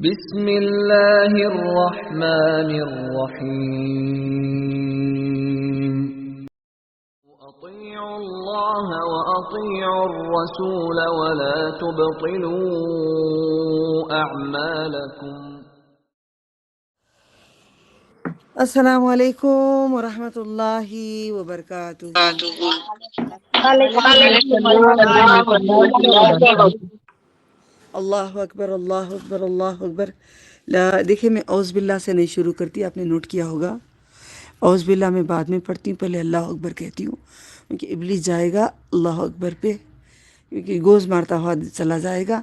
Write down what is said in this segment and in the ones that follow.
بسم اللہ الرحمن الرحیم اطیعوا اللہ واطیعوا الرسول ولا تبطلوا اعمالکم۔ السلام علیکم ورحمۃ اللہ وبرکاتہ۔ اللہ اکبر اللہ اکبر اللہ اکبر۔ دیکھیں میں اعوذ باللہ سے نہیں شروع کرتی، آپ نے نوٹ کیا ہوگا۔ اعوذ باللہ میں بعد میں پڑھتی ہوں، پہلے اللہ اکبر کہتی ہوں، کیونکہ ابلیس جائے گا اللہ اکبر پہ، کیونکہ گوز مارتا ہوا چلا جائے گا۔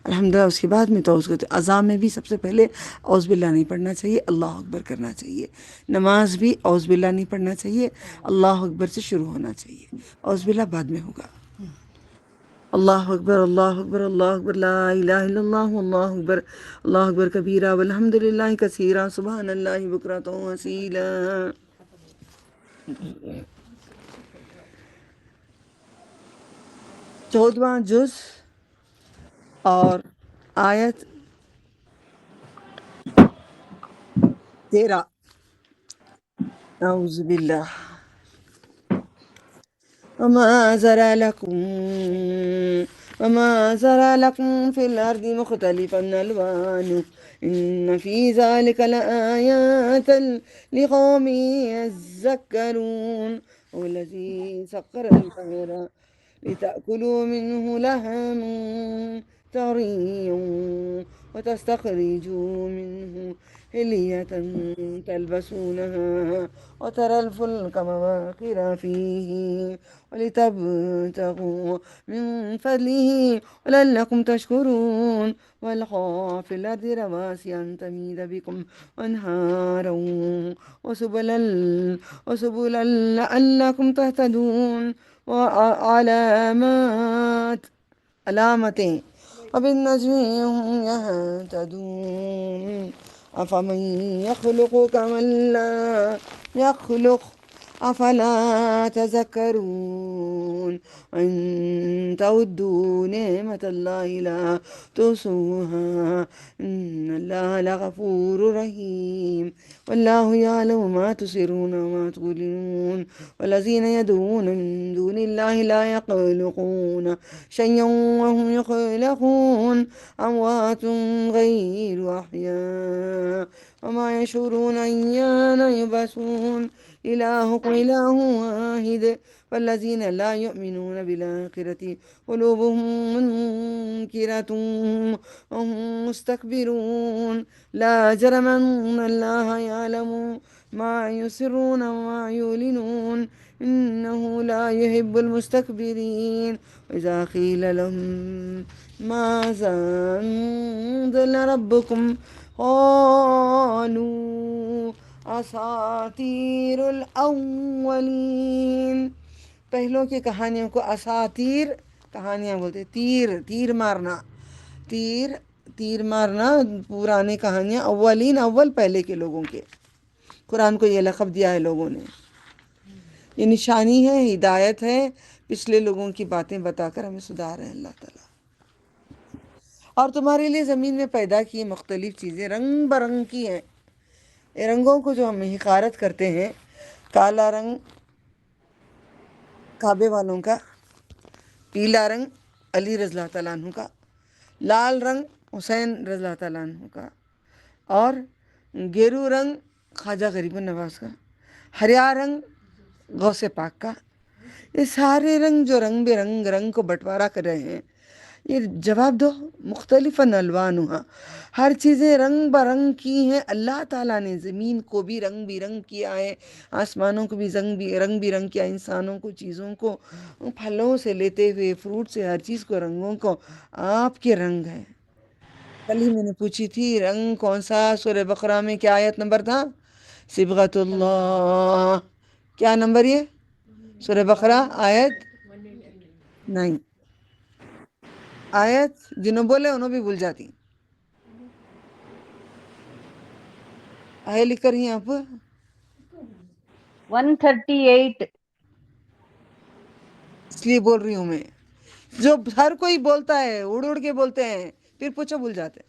الحمدللہ اس کے بعد میں تو اذان میں بھی سب سے پہلے اعوذ باللہ نہیں پڑھنا چاہیے، اللہ اکبر کرنا چاہیے۔ نماز بھی اعوذ باللہ نہیں پڑھنا چاہیے، اللہ اکبر سے شروع ہونا چاہیے، اعوذ باللہ بعد میں ہوگا۔ اللہ اکبر اللہ اکبر اللہ اکبر، لا الہ الا اللہ اللہ اکبر، اللہ اکبر کبیرہ والحمد للہ کثیرہ، سبحان اللہ بکرۃ واسیلا۔ 14واں جز اور آیت 13۔ اعوذ باللہ۔ وما زرع لكم في الأرض مختلفا ألوانه إن في ذلك لآيات لقوم يذكرون هو الذي سخر البحر لتأكلوا منه لحما طريا وتستخرجوا منه حلية تلبسونها وترى الفلك مواخر فيه ولتبتغوا من فضله ولعلكم تشكرون والقى في الأرض رواسي أن تميد بكم وأنهارا وسبلا لعلكم تهتدون علامتیں وبالنجم هم يهتدون أفمن يخلق كمن لا يخلق أفلا تذكرون وإن تعدوا نعمة الله لا تحصوها إن الله لغفور رحيم والله يعلم ما تسرون وما تعلنون والذين يدعون من دون الله لا يخلقون شيئا وهم يخلقون أموات غير أحياء وما يشعرون أيان يبعثون إلهكم إله واحد والذين لا يؤمنون بالآخرة قلوبهم منكرة وهم مستكبرون لا جرم أن الله يعلم ما يسرون وما يعلنون إنه لا يحب المستكبرين وإذا قيل لهم ماذا أنزل ربكم قالوا اساطیر الاولین، پہلوں کی کہانیوں کو اساطیر کہانیاں بولتے، تیر مارنا پرانی کہانیاں، اولین اول پہلے کے لوگوں کے۔ قرآن کو یہ لقب دیا ہے لوگوں نے، یہ نشانی ہے، ہدایت ہے، پچھلے لوگوں کی باتیں بتا کر ہمیں سدھار ہے اللہ تعالیٰ۔ اور تمہارے لیے زمین میں پیدا کیے مختلف چیزیں، رنگ برنگ کی ہیں۔ رنگوں کو جو ہم حقارت کرتے ہیں، کالا رنگ کعبے والوں کا، پیلا رنگ علی رضی اللہ تعالیٰ عنہ کا، لال رنگ حسین رضی اللہ تعالیٰ عنہ کا، اور گیرو رنگ خواجہ غریب النواز کا، ہریا رنگ غوث پاک کا۔ یہ سارے رنگ جو رنگ برنگ رنگ کو بٹوارا کر رہے ہیں، یہ جواب دو مختلف الوانها، ہر چیزیں رنگ برنگ کی ہیں۔ اللہ تعالیٰ نے زمین کو بھی رنگ برنگ کیا ہے، آسمانوں کو بھی رنگ برنگ کیا، انسانوں کو، چیزوں کو، پھلوں سے لیتے ہوئے فروٹ سے، ہر چیز کو، رنگوں کو آپ کے رنگ ہیں۔ کل ہی میں نے پوچھی تھی رنگ کون سا، سورہ بقرہ میں کیا آیت نمبر تھا؟ صبغۃ اللہ۔ کیا نمبر یہ؟ سورہ بقرہ آیت نہیں، آیت جنہوں بولے انہوں بھی بھول جاتی، آئے لکھ کر ہی آپ 138۔ اس لیے بول رہی ہوں میں، جو ہر کوئی بولتا ہے، اڑ اڑ کے بولتے ہیں، پھر پوچھو بھول جاتے ہیں۔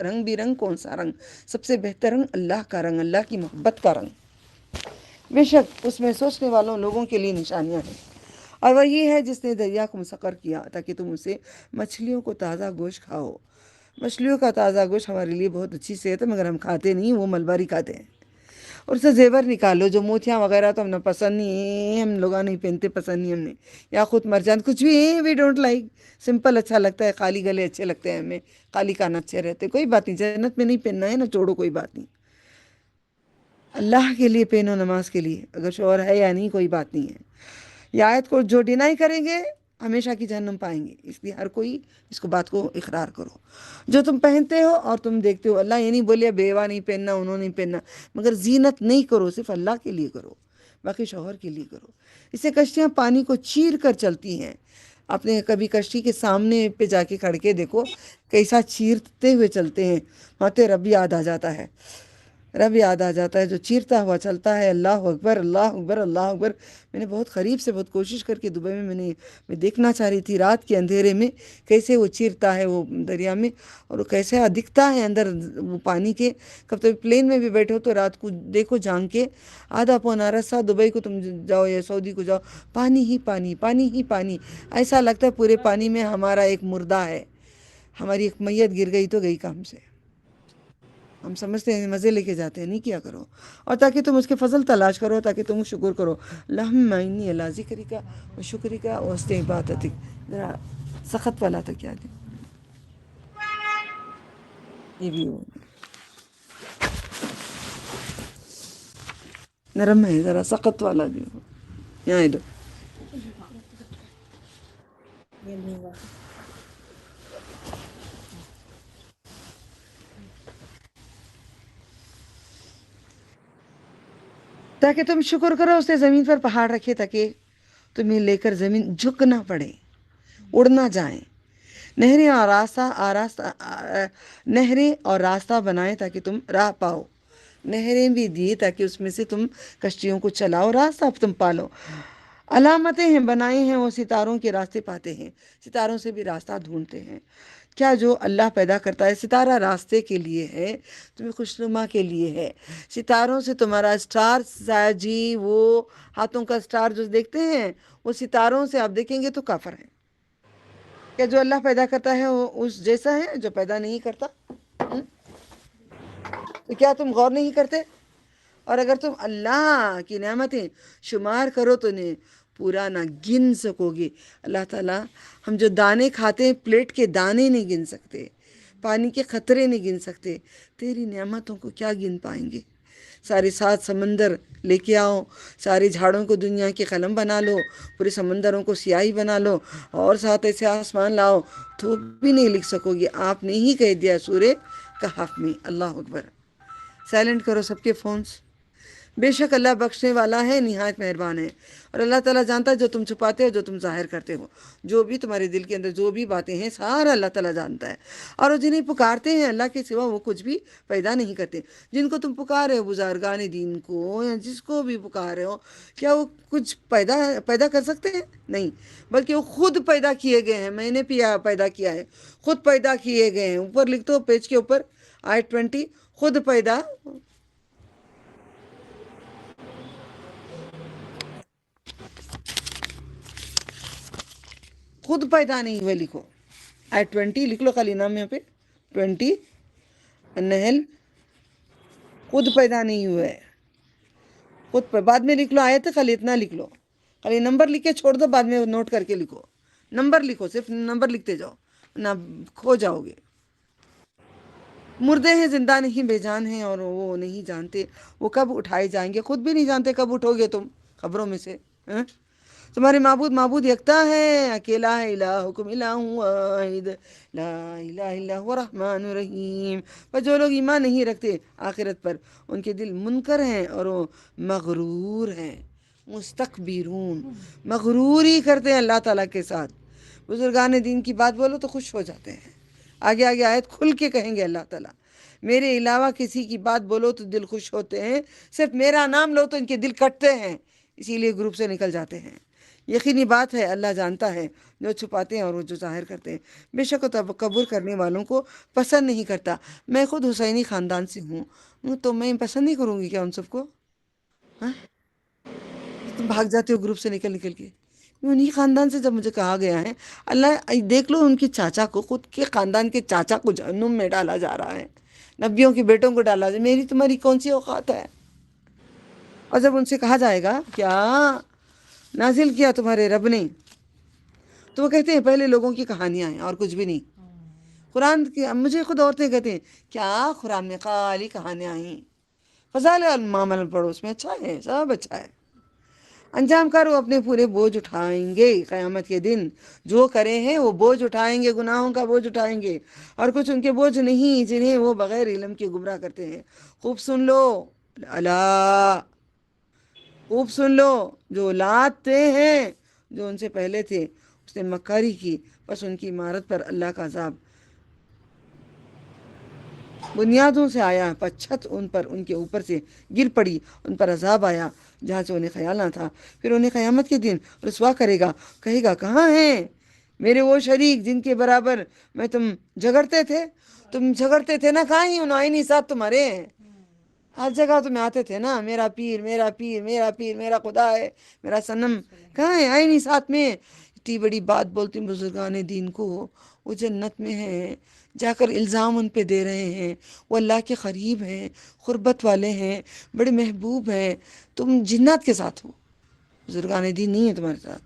رنگ بھی رنگ کون سا رنگ؟ سب سے بہتر رنگ اللہ کا رنگ، اللہ کی محبت کا رنگ۔ بے شک اس میں سوچنے والوں لوگوں کے لیے نشانیاں ہیں، اور وہی ہے جس نے دریا کو مسخر کیا تاکہ تم اسے مچھلیوں کو تازہ گوشت کھاؤ۔ مچھلیوں کا تازہ گوشت ہمارے لیے بہت اچھی صحت ہے، مگر ہم کھاتے نہیں، وہ ملباری کھاتے ہیں۔ اور اسے زیور نکالو، جو موتیاں وغیرہ تو ہمیں پسند نہیں ہیں، ہم لوگاں نہیں پہنتے، پسند نہیں ہم نے، یا خود مرجان کچھ بھی ہے، وی ڈونٹ لائک، سمپل اچھا لگتا ہے، خالی گلے اچھے لگتے ہیں ہمیں، خالی کان اچھے رہتے، کوئی بات نہیں، جنت میں نہیں پہننا ہے نا، چھوڑو کوئی بات نہیں، اللہ کے لیے پہنو، نماز کے لیے، اگر شوہر ہے یا نہیں کوئی بات نہیں ہے۔ یہ آیت کو جو ڈینائی کریں گے ہمیشہ کی جہنم پائیں گے، اس لیے ہر کوئی اس کو بات کو اقرار کرو۔ جو تم پہنتے ہو اور تم دیکھتے ہو، اللہ یہ نہیں بولے بیوہ نہیں پہننا، انہوں نہیں پہننا، مگر زینت نہیں کرو، صرف اللہ کے لیے کرو، باقی شوہر کے لیے کرو۔ اس سے کشتیاں پانی کو چیر کر چلتی ہیں۔ اپنے کبھی کشتی کے سامنے پہ جا کے کھڑ کے دیکھو کیسا چیرتے ہوئے چلتے ہیں، وہاں تے رب یاد آ جاتا ہے، رب یاد آ جاتا ہے جو چیرتا ہوا چلتا ہے۔ اللہ اکبر، اللہ اکبر، اللہ اکبر۔ میں نے بہت قریب سے بہت کوشش کر کے دبئی میں میں دیکھنا چاہ رہی تھی رات کے اندھیرے میں کیسے وہ چیرتا ہے وہ دریا میں، اور وہ کیسے دکھتا ہے اندر وہ پانی کے۔ کب تو پلین میں بھی بیٹھو تو رات کو دیکھو جھانک کے، آدھا پونا رسا دبئی کو تم جاؤ یا سعودی کو جاؤ، پانی ہی پانی، پانی ہی پانی، ایسا لگتا ہے پورے پانی میں ہمارا ایک مردہ ہے، ہماری ایک میت گر گئی تو گئی کام سے۔ ہم سمجھتے ہیں مزے لے کے جاتے ہیں، نہیں کیا کرو، اور تاکہ تم اس کے فضل تلاش کرو، تاکہ تم شکر کرو۔ اللہم انی علی ذکرک و شکرک و حسن عبادتک۔ ذرا سخت والا تھا کیا دے، یہ بھی ہو نرم ہے، ذرا سخت والا بھی ہو، یہاں ادھر۔ تاکہ تم شکر کرو، اس نے زمین پر پہاڑ رکھے تاکہ تمہیں لے کر زمین جھک نہ پڑے، اڑ نہ جائیں۔ نہریں اور راستہ بنائے تاکہ تم راہ پاؤ، نہریں بھی دی تاکہ اس میں سے تم کشتیوں کو چلاؤ، راستہ تم پالو۔ علامتیں ہیں بنائی ہیں، وہ ستاروں کے راستے پاتے ہیں، ستاروں سے بھی راستہ ڈھونڈتے ہیں۔ کیا جو اللہ پیدا کرتا ہے، ستارہ راستے کے لیے ہے، تمہیں خوشنما کے لیے ہے۔ ستاروں سے تمہارا سٹار جی، وہ ہاتھوں کا سٹار جو دیکھتے ہیں، وہ ستاروں سے آپ دیکھیں گے تو کافر ہیں۔ کیا جو اللہ پیدا کرتا ہے وہ اس جیسا ہے جو پیدا نہیں کرتا؟ تو کیا تم غور نہیں کرتے؟ اور اگر تم اللہ کی نعمتیں شمار کرو تو انہیں پورا نہ گن سکو گے۔ اللہ تعالیٰ، ہم جو دانے کھاتے ہیں، پلیٹ کے دانے نہیں گن سکتے، پانی کے قطرے نہیں گن سکتے، تیری نعمتوں کو کیا گن پائیں گے؟ سارے 7 سمندر لے کے آؤ، سارے جھاڑوں کو دنیا کی قلم بنا لو، پورے سمندروں کو سیاہی بنا لو، اور 7 ایسے آسمان لاؤ تو بھی نہیں لکھ سکو گے۔ آپ نے ہی کہہ دیا سورہ کہف میں۔ اللہ اکبر۔ سائلنٹ کرو سب کے فونز۔ بے شک اللہ بخشنے والا ہے، نہایت مہربان ہے۔ اور اللہ تعالیٰ جانتا ہے جو تم چھپاتے ہو، جو تم ظاہر کرتے ہو، جو بھی تمہارے دل کے اندر جو بھی باتیں ہیں، سارا اللہ تعالیٰ جانتا ہے۔ اور وہ جنہیں پکارتے ہیں اللہ کے سوا، وہ کچھ بھی پیدا نہیں کرتے۔ جن کو تم پکارے ہو، بزرگان دین کو یا جس کو بھی پکارے ہو، کیا وہ کچھ پیدا کر سکتے ہیں؟ نہیں، بلکہ وہ خود پیدا کیے گئے ہیں۔ میں نے پیدا کیا ہے، خود پیدا کیے گئے ہیں۔ اوپر لکھ دو پیج کے اوپر، آیت 20، خود پیدا، خود پیدا نہیں ہوئے، لکھو آیت 20 لکھ لو، خالی نام یہاں پہ 20 نحل، خود پیدا نہیں ہوئے، خود بعد میں لکھ لو آیت، خالی اتنا لکھ لو، خالی نمبر لکھ کے چھوڑ دو، بعد میں نوٹ کر کے لکھو، نمبر لکھو، صرف نمبر لکھتے جاؤ نہ کھو جاؤ گے۔ مردے ہیں، زندہ نہیں، بے جان ہیں، اور وہ نہیں جانتے وہ کب اٹھائے جائیں گے، خود بھی نہیں جانتے کب اٹھو گے تم قبروں میں سے۔ تمہارے معبود یکتا ہے، اکیلا ہے، الہکم الہ واحد لا الہ الا هو الرحمن الرحیم۔ پر جو لوگ ایمان نہیں رکھتے آخرت پر، ان کے دل منکر ہیں اور وہ مغرور ہیں، مستکبرون، مغرور ہی کرتے ہیں اللہ تعالیٰ کے ساتھ۔ بزرگان دین کی بات بولو تو خوش ہو جاتے ہیں، آگے آیت کھل کے کہیں گے اللہ تعالیٰ، میرے علاوہ کسی کی بات بولو تو دل خوش ہوتے ہیں، صرف میرا نام لو تو ان کے دل کٹتے ہیں، اسی لیے گروپ سے نکل جاتے ہیں۔ یقینی بات ہے اللہ جانتا ہے جو چھپاتے ہیں اور وہ جو ظاہر کرتے ہیں۔ بے شک وہ تکبر کرنے والوں کو پسند نہیں کرتا۔ میں خود حسینی خاندان سے ہوں تو میں پسند نہیں کروں گی کیا ان سب کو؟ ہاں، تم بھاگ جاتے ہو گروپ سے نکل نکل کے۔ انہی خاندان سے جب مجھے کہا گیا ہے، اللہ دیکھ لو ان کے چاچا کو، خود کے خاندان کے چاچا کو جہنم میں ڈالا جا رہا ہے، نبیوں کے بیٹوں کو ڈالا جا، میری تمہاری کون سی اوقات ہے؟ اور جب ان سے کہا جائے گا کیا نازل کیا تمہارے رب نے، تو وہ کہتے ہیں پہلے لوگوں کی کہانیاں ہیں اور کچھ بھی نہیں۔ قرآن کی مجھے خود عورتیں کہتے ہیں کیا قرآن میں خالی کہانیاں ہیں، فضائل المعامل پڑھو، اس میں اچھا ہے، سب اچھا ہے۔ انجام کار وہ اپنے پورے بوجھ اٹھائیں گے قیامت کے دن، جو کرے ہیں وہ بوجھ اٹھائیں گے، گناہوں کا بوجھ اٹھائیں گے، اور کچھ ان کے بوجھ نہیں جنہیں وہ بغیر علم کے گمراہ کرتے ہیں۔ خوب سن لو، اللہ، خوب سن لو، جو لاتے ہیں جو ان سے پہلے تھے اس نے مکاری کی، بس ان کی عمارت پر اللہ کا عذاب بنیادوں سے آیا، پر چھت ان پر ان کے اوپر سے گر پڑی، ان پر عذاب آیا جہاں سے انہیں خیال نہ تھا۔ پھر انہیں قیامت کے دن رسوا کرے گا، کہے گا کہاں ہیں میرے وہ شریک جن کے برابر میں تم جھگڑتے تھے؟ تم جھگڑتے تھے نا، کہاں ہی انہوں، آئینی ساتھ تمہارے ہیں، ہر جگہ تمہیں آتے تھے نا، میرا پیر میرا پیر میرا پیر میرا خدا ہے میرا صنم، کہاں ہے؟ آئینی ساتھ میں۔ اتنی بڑی بات بولتی بزرگان دین کو، وہ جنت میں ہیں، جا کر الزام ان پہ دے رہے ہیں، وہ اللہ کے قریب ہیں، قربت والے ہیں، بڑے محبوب ہیں، تم جنات کے ساتھ ہو، بزرگان دین نہیں ہے تمہارے ساتھ۔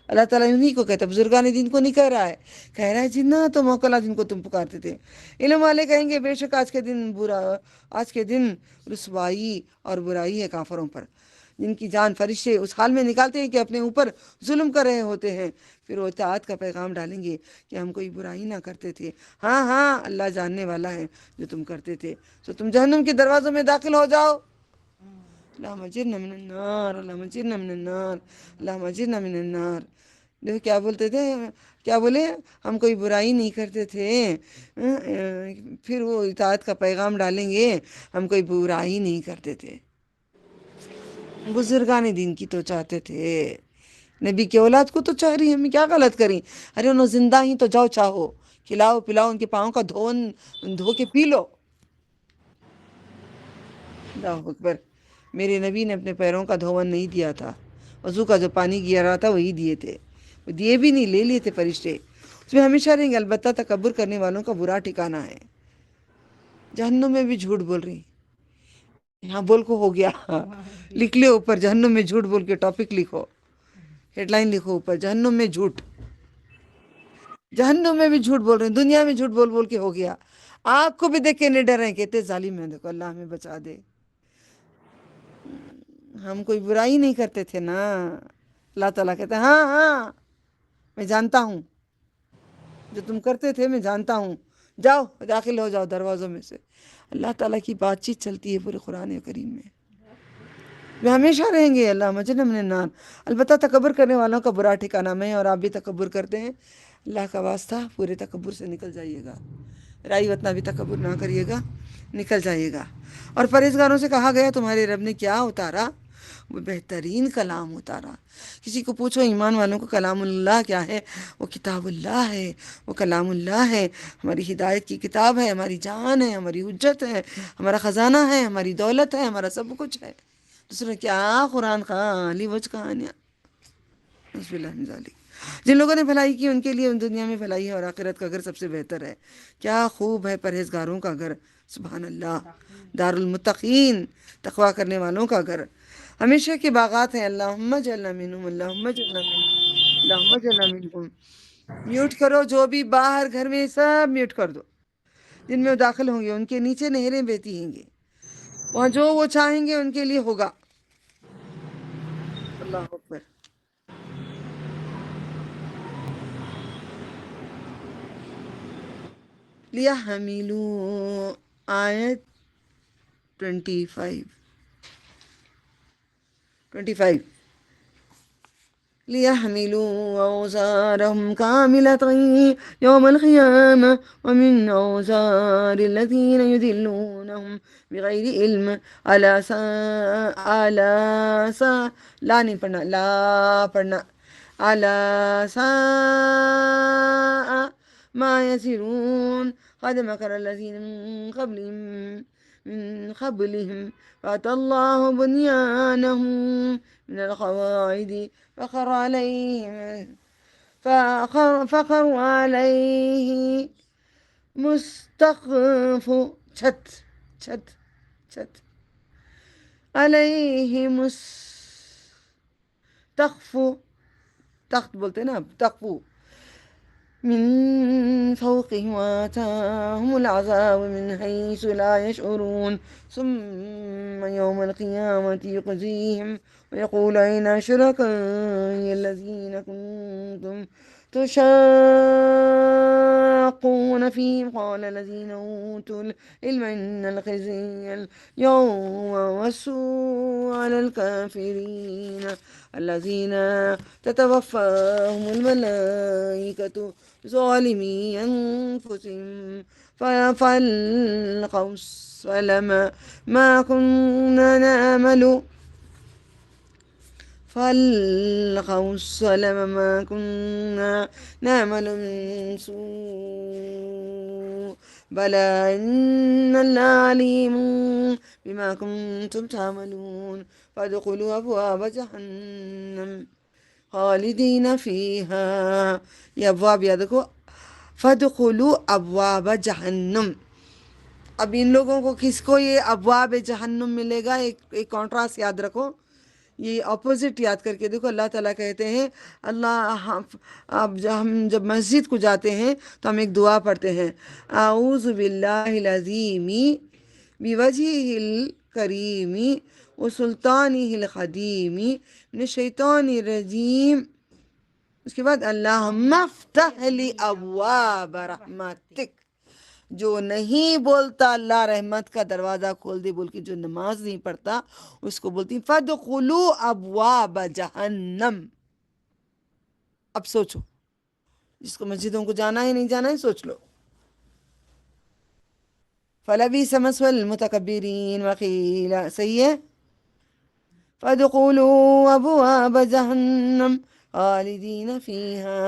اللہ تعالیٰ انہیں کو کہتا ہے، بزرگان دین کو نہیں کہہ رہا ہے، کہہ رہا ہے جنات و موکلا جن کو تم پکارتے تھے۔ علم والے کہیں گے بے شک آج کے دن رسوائی اور برائی ہے کافروں پر، جن کی جان فرشتے اس حال میں نکالتے ہیں کہ اپنے اوپر ظلم کر رہے ہوتے ہیں، پھر وہ اطاعت کا پیغام ڈالیں گے کہ ہم کوئی برائی نہ کرتے تھے، ہاں ہاں اللہ جاننے والا ہے جو تم کرتے تھے، تو تم جہنم کے دروازوں میں داخل ہو جاؤ۔ اللہم اجرنا من النار، اللہم اجرنا من النار، اللہم اجرنا من النار۔ دیکھو کیا بولتے تھے، کیا بولے، ہم کوئی برائی نہیں کرتے تھے، پھر وہ اطاعت کا پیغام ڈالیں گے ہم کوئی برائی نہیں کرتے تھے۔ بزرگان دین کی تو چاہتے تھے، نبی کی اولاد کو تو چاہ رہی، ہمیں کیا غلط کریں؟ ارے انہوں زندہ ہی تو جاؤ، چاہو کھلاؤ پلاؤ، ان کے پاؤں کا دھو کے پی لو۔ اللہ اکبر، میرے نبی نے اپنے پیروں کا دھون نہیں دیا تھا، وضو کا جو پانی گیا رہا تھا وہی دیے تھے، وہ دیے بھی نہیں، لے لیے تھے فرشتے، اس میں ہمیشہ رہیں گے۔ البتہ تکبر کرنے والوں کا برا ٹھکانہ ہے، جہنم میں بھی جھوٹ بول رہی، یہاں بول کو ہو گیا، لکھ لے اوپر، جہنم میں جھوٹ بول کے ٹاپک لکھو، ہیڈ لائن لکھو اوپر، جہنم میں جھوٹ، جہنم میں بھی جھوٹ بول رہے ہیں، دنیا میں جھوٹ بول بول کے ہو گیا، آپ کو بھی دیکھ کے نہیں ڈر رہے ہیں، کہتے ظالم ہیں، دیکھو اللہ ہمیں بچا دے، ہم کوئی برائی نہیں کرتے تھے نا۔ اللہ تعالیٰ کہتے ہیں ہاں ہاں میں جانتا ہوں جو تم کرتے تھے، میں جانتا ہوں، جاؤ داخل ہو جاؤ دروازوں میں سے۔ اللہ تعالیٰ کی بات چیت چلتی ہے پورے قرآن کریم میں، وہ ہمیشہ رہیں گے، اللہ مجرنا من النار۔ البتہ تکبر کرنے والوں کا برا ٹھکانہ، میں اور آپ بھی تکبر کرتے ہیں، اللہ کا واسطہ پورے تکبر سے نکل جائیے گا، رائی وطنہ بھی تکبر نہ کریے گا، نکل جائیے گا۔ اور پرہیزگاروں سے کہا گیا تمہارے رب نے کیا اتارا؟ وہ بہترین کلام اتارا۔ کسی کو پوچھو ایمان والوں کو کلام اللہ کیا ہے، وہ کتاب اللہ ہے، وہ کلام اللہ ہے، ہماری ہدایت کی کتاب ہے، ہماری جان ہے، ہماری حجت ہے، ہمارا خزانہ ہے، ہماری دولت ہے، ہمارا سب کچھ ہے۔ دوسرے کیا قرآن خالی بچ کہانیاں، بسم اللہ من ذالک۔ جن لوگوں نے بھلائی کی ان کے لیے دنیا میں بھلائی ہے اور آخرت کا گھر سب سے بہتر ہے۔ کیا خوب ہے پرہیزگاروں کا گھر، سبحان اللہ، دار المتقین، تقوی کرنے والوں کا گھر، ہمیشہ کے باغات ہیں۔ اللہم اجعلنا منہم، اللہم اجعلنا منہم، اللہم اجعلنا منہم۔ میوٹ کرو جو بھی باہر گھر میں، سب میوٹ کر دو۔ جن میں وہ داخل ہوں گے ان کے نیچے نہریں بہتی ہیں گے، وہاں جو وہ چاہیں گے ان کے لیے ہوگا۔ اللہ اکبر۔ لیحملوا آیت 25 ليحملوا أوزارهم كاملة يوم القيامة ومن أوزار الذين يذلونهم بغير علم ألا ساء لا نہیں پڑھنا، لا پڑھنا، ألا ساء ما يزرون قد مكر الذين من قبلهم فأتى الله بنيانهم من القواعد فخروا عليه مستخف چھت چھت چھت علیہ مستخف تخت بولتے ہیں نا تخفو من فوقهم وآتاهم العذاب من حيث لا يشعرون ثم يوم القيامة يخزيهم ويقول أين شركائي الذين كنتم تشاقون فيهم قال الذين أوتوا العلم إن الخزي اليوم والسوء على الكافرين الذين تتوفاهم الملائكة ظالمي أنفسهم فألقوا السلم ما كنا نعمل فألقوا السلم ما كنا نعمل من سوء بلى إن الله عليم بما كنتم تعملون فادخلوا أبواب جهنم خالدین فیہا. یہ ابواب یاد رکھو، فادخلوا ابواب جہنم. اب ان لوگوں کو کس کو یہ ابواب جہنم ملے گا؟ ایک کانٹراسٹ یاد رکھو، یہ اپوزٹ یاد کر کے دیکھو. اللہ تعالیٰ کہتے ہیں اب ہم جب مسجد کو جاتے ہیں تو ہم ایک دعا پڑھتے ہیں، اعوذ باللہ العظیم بوجہہ الکریم وسلطانہ القدیم من الشیطان الرجیم. اس کے بعد اللہم افتح لی ابواب رحمتک. جو نہیں بولتا اللہ رحمت کا دروازہ کھول دے بول کے، جو نماز نہیں پڑھتا، اس کو بولتی فادخلوا ابواب جہنم. اب سوچو، جس کو مسجدوں کو جانا ہے نہیں جانا ہے سوچ لو. فلبئس مثوى المتکبرین وقیل، صحیح ہے، فادخلوا ابواب جہنم خالدین فیہا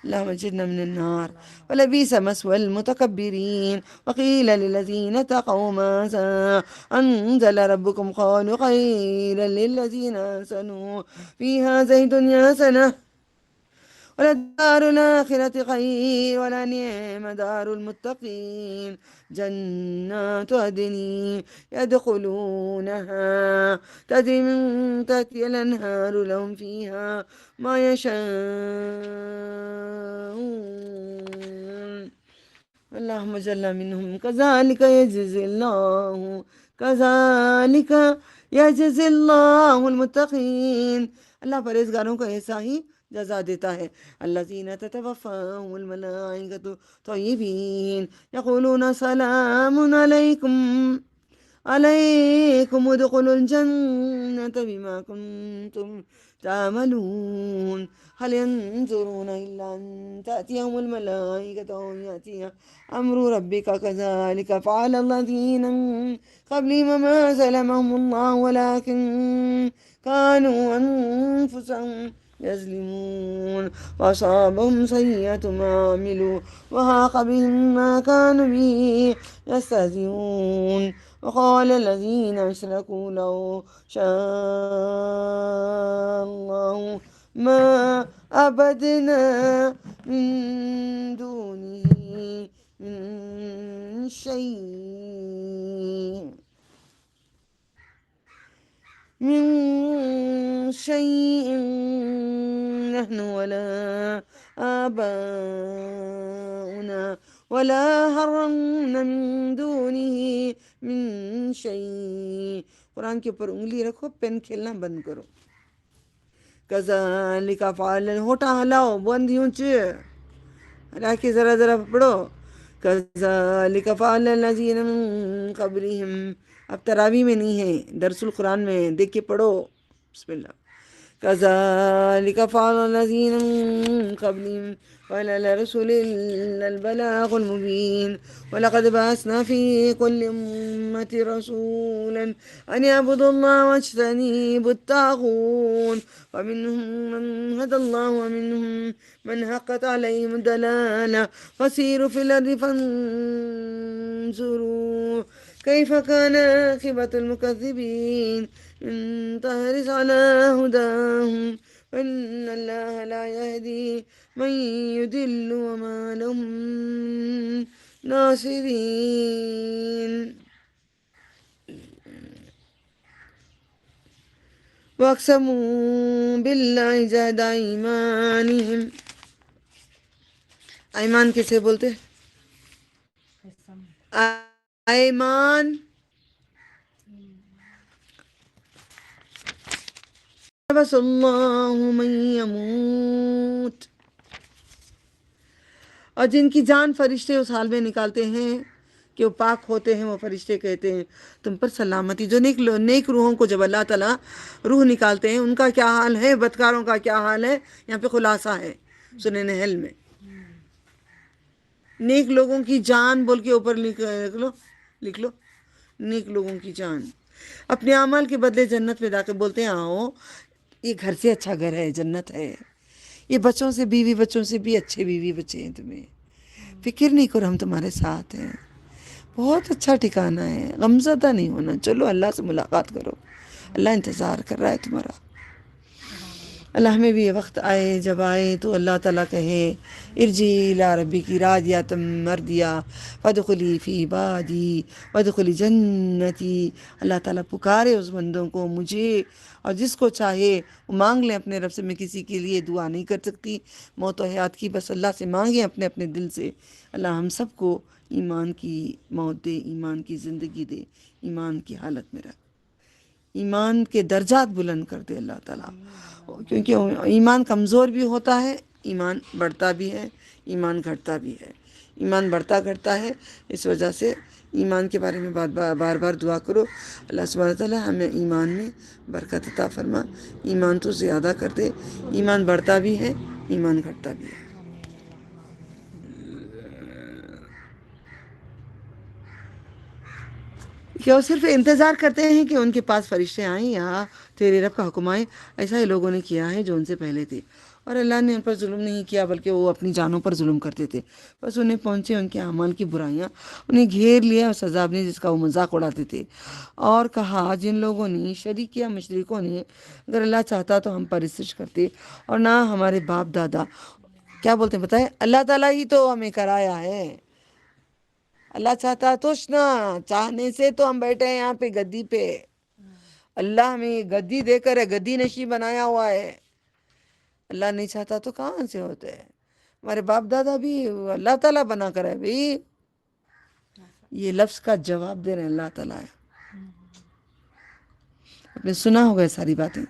اللہم اجرنا من النار ولبئس مثوى المتکبرین وقیل للذین اتقوا ماذا انزل ربکم قالوا خیرا للذین احسنوا فی هذه الدنیا حسنة وللدار الآخرة خير ولنعم دار المتقين جنات عدن يدخلونها تجري من تحتها الأنهار لهم فيها ما يشاءون اللهم اجعلنا منهم كذلك يجزي الله المتقين. اللہ پرہیزگاروں کو ایسا ہی جزا دیتا ہے. الذین تتوفاهم الملائکۃ طیبین یقولون سلام علیکم ادخلوا الجنة بما کنتم تعملون هل ينظرون إلا أن تأتيهم الملائكة أو يأتي أمر ربك كذلك فعل الذين من قبلهم وما ظلمهم الله ولكن كانوا أنفسهم يظلمون وأصابهم سيئة ما عملوا وحاق بهم ما كانوا به يستهزئون وقال الذين أشركوا لو شاء الله ما عبدنا من دونه من شيء نحن ولا آباؤنا ولا حرمنا من دونه من شيء. قرآن کے اوپر انگلی رکھو، پین کھیلنا بند کرو. کذالک فعل، ہوٹا ہلاؤ، بند اونچے ہلا کے ذرا ذرا پڑھو. کذالک فعل الذین من قبلہم. اب تراوی میں نہیں ہے، درس القرآن میں دیکھ کے پڑھو. بسم اللہ. کذالک فعل الذین من قبلہم وعلى الرسل إلا البلاغ المبين ولقد بعثنا في كل أمة رسولا أن يعبدوا الله واجتنبوا الطاغوت ومنهم من هدى الله ومنهم من حقت عليهم الضلالة فسيروا في الأرض فانظروا كيف كان عاقبة المكذبين إن تحرص على هداهم فإن الله لا يهدي من يضل وما لهم من ناصرين واقسموا بالله جهد أيمانهم. ایمان کسے بولتے ہیں؟ ایمان بس اللہ من یموت، اور جن کی جان فرشتے اس حال میں نکالتے ہیں کہ وہ پاک ہوتے ہیں، وہ فرشتے کہتے ہیں تم پر سلامتی. جو نیک روحوں کو جب اللہ تعالیٰ روح نکالتے ہیں ان کا کیا حال ہے، بدکاروں کا کیا حال ہے، یہاں پہ خلاصہ ہے سورہ نحل میں. نیک لوگوں کی جان بول کے اوپر لکھ لو نیک لوگوں کی جان اپنے اعمال کے بدلے جنت میں داخل. بولتے ہیں آؤ یہ گھر سے اچھا گھر ہے، جنت ہے. یہ بچوں سے، بیوی بچوں سے بھی اچھے بیوی بچے ہیں، تمہیں فکر نہیں کرو، ہم تمہارے ساتھ ہیں. بہت اچھا ٹھکانہ ہے، غمزدہ نہیں ہونا. چلو اللہ سے ملاقات کرو، اللہ انتظار کر رہا ہے تمہارا. اللہ ہمیں بھی یہ وقت آئے، جب آئے تو اللہ تعالیٰ کہے ارجی الی ربک راضیۃ مرضیہ فادخلی فی عبادی وادخلی جنتی. اللہ تعالیٰ پکارے اس بندوں کو، مجھے، اور جس کو چاہے وہ مانگ لیں اپنے رب سے. میں کسی کے لیے دعا نہیں کر سکتی موت و حیات کی، بس اللہ سے مانگیں اپنے اپنے دل سے. اللہ ہم سب کو ایمان کی موت دے، ایمان کی زندگی دے، ایمان کی حالت میں رکھ، ایمان کے درجات بلند کر دے اللہ تعالیٰ. کیونکہ ایمان کمزور بھی ہوتا ہے، ایمان بڑھتا بھی ہے، ایمان گھٹتا بھی ہے. ایمان بڑھتا گھٹتا ہے، اس وجہ سے ایمان کے بارے میں بار بار دعا کرو. اللہ سبحانہ تعالیٰ ہمیں ایمان میں برکت عطا فرما، ایمان تو زیادہ کر دے. ایمان بڑھتا بھی ہے، ایمان گھٹتا بھی ہے. کہ وہ صرف انتظار کرتے ہیں کہ ان کے پاس فرشتے آئیں یا تیرے رب کا حکم آئے. ایسا ہی لوگوں نے کیا ہے جو ان سے پہلے تھے، اور اللہ نے ان پر ظلم نہیں کیا بلکہ وہ اپنی جانوں پر ظلم کرتے تھے. بس انہیں پہنچے ان کے اعمال کی برائیاں، انہیں گھیر لیا اس عذاب نے جس کا وہ مذاق اڑاتے تھے. اور کہا جن لوگوں نے شریک کیا مشرکوں نے، اگر اللہ چاہتا تو ہم پرستش کرتے اور نہ ہمارے باپ دادا. کیا بولتے ہیں بتائیں؟ اللہ تعالیٰ ہی تو ہمیں کرایا ہے. اللہ چاہتا تو نہ، چاہنے سے تو ہم بیٹھے ہیں یہاں پہ گدی پہ. اللہ ہمیں گدی دے کر گدی نشی بنایا ہوا ہے. اللہ نہیں چاہتا تو کہاں سے ہوتے ہیں؟ ہمارے باپ دادا بھی اللہ تعالیٰ بنا کر ہے بھائی. یہ لفظ کا جواب دے رہے ہیں اللہ تعالیٰ. آپ نے سنا ہوگا ساری باتیں.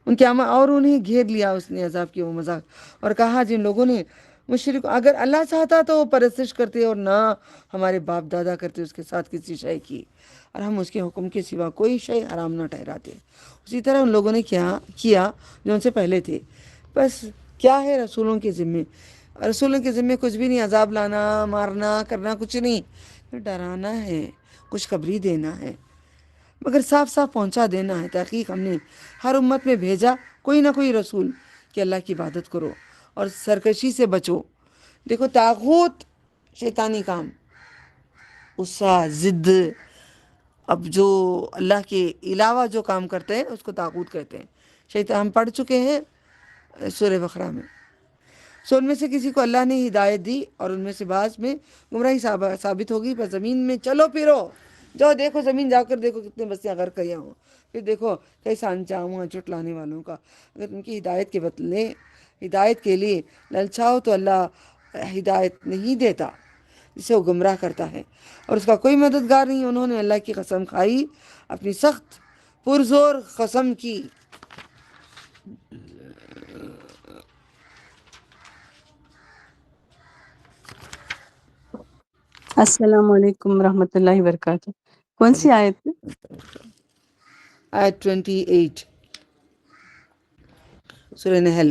ان کے اور انہیں گھیر لیا اس نے عذاب کی وہ مذاق. اور کہا جن لوگوں نے مشرک، اگر اللہ چاہتا تو وہ پرستش کرتے اور نہ ہمارے باپ دادا کرتے اس کے ساتھ کسی شے کی، اور ہم اس کے حکم کے سوا کوئی شے حرام نہ ٹھہراتے. اسی طرح ان لوگوں نے کیا جو ان سے پہلے تھے. بس کیا ہے رسولوں کے ذمے؟ رسولوں کے ذمے کچھ بھی نہیں. عذاب لانا، مارنا، کرنا کچھ نہیں. ڈرانا ہے، خوشخبری دینا ہے، مگر صاف صاف پہنچا دینا ہے. تحقیق ہم نے ہر امت میں بھیجا کوئی نہ کوئی رسول کہ اللہ کی عبادت کرو اور سرکشی سے بچو. دیکھو طاغوت شیطانی کام، غصہ، ضد، اب جو اللہ کے علاوہ جو کام کرتے ہیں اس کو طاغوت کہتے ہیں. شیطان ہم پڑھ چکے ہیں سورہ بقرہ میں. سو ان میں سے کسی کو اللہ نے ہدایت دی اور ان میں سے بعض میں گمراہی ثابت ہوگی. پر زمین میں چلو پھرو، جو دیکھو زمین جا کر دیکھو کتنے بستیاں غرق کیا ہوں، پھر دیکھو کیسا انجام ہوا جھٹلانے والوں کا. اگر ان کی ہدایت کے بدلے، ہدایت کے لیے للچاؤ تو اللہ ہدایت نہیں دیتا، جسے وہ گمراہ کرتا ہے اور اس کا کوئی مددگار نہیں. انہوں نے اللہ کی قسم کھائی، اپنی سخت پرزور قسم کی. السلام علیکم ورحمۃ اللہ وبرکاتہ. کون سی آیت ہے؟ آیت 28 سورہ نحل.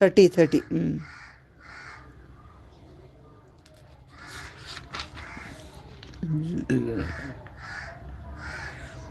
30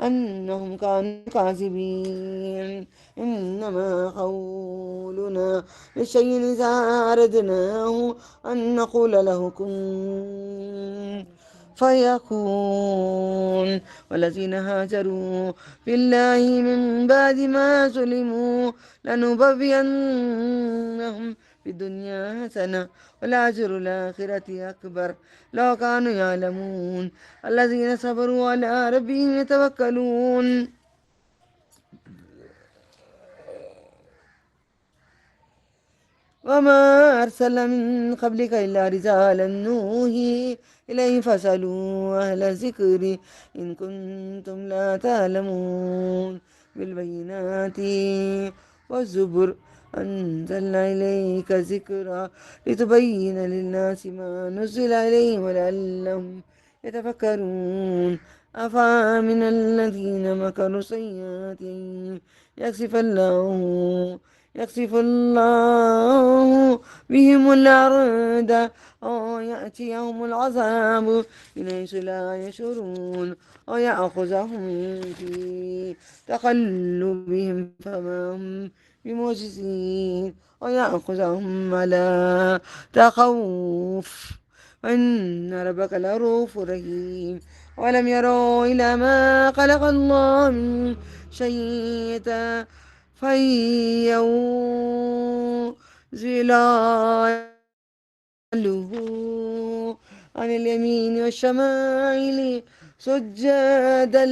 أنهم كانوا كاذبين إنما قولنا لشيء إذا أردناه أن نقول له كن فيكون والذين هاجروا في الله من بعد ما ظلموا لنبوئنهم في الدنيا حسنة والأجر الآخرة أكبر لو كانوا يعلمون الذين صبروا على ربهم يتوكلون وما أرسلنا من قبلك إلا رجالا نوحي إليهم فاسألوا أهل الذكر إن كنتم لا تعلمون بالبينات والزبر أنزلنا إليك ذكرا لتبين للناس ما نزل إليهم ولعلهم يتفكرون أفمن الذين مكروا السيئات يخسف الله بهم الأرض أو يأتيهم العذاب من حيث لا يشعرون أو يأخذهم في تقلبهم فما هم بمعجزين أو يأخذهم على تخوف إن ربك لرؤوف رحيم ولم يروا إلى ما خلق الله من شيء فينزل ظلاله عن اليمين والشمائل سجدا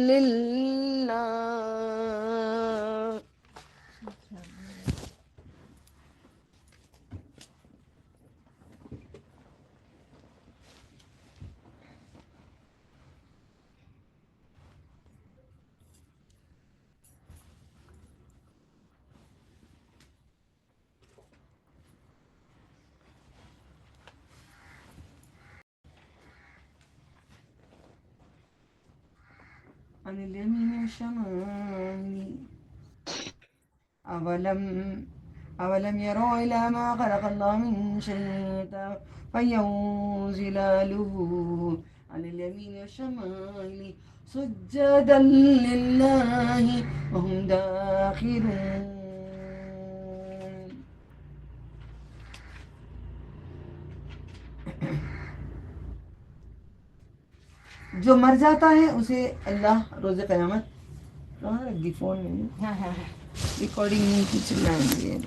لله عن اليمين والشمائل أولم يروا إلى ما خلق الله من شيء فينزلاله عن اليمين والشمائل سجدا لله وهم داخرون جو مر جاتا ہے اسے اللہ روز قیامت کہاں رکھ دی فون میں ریکارڈنگ نہیں کی چلائیں گے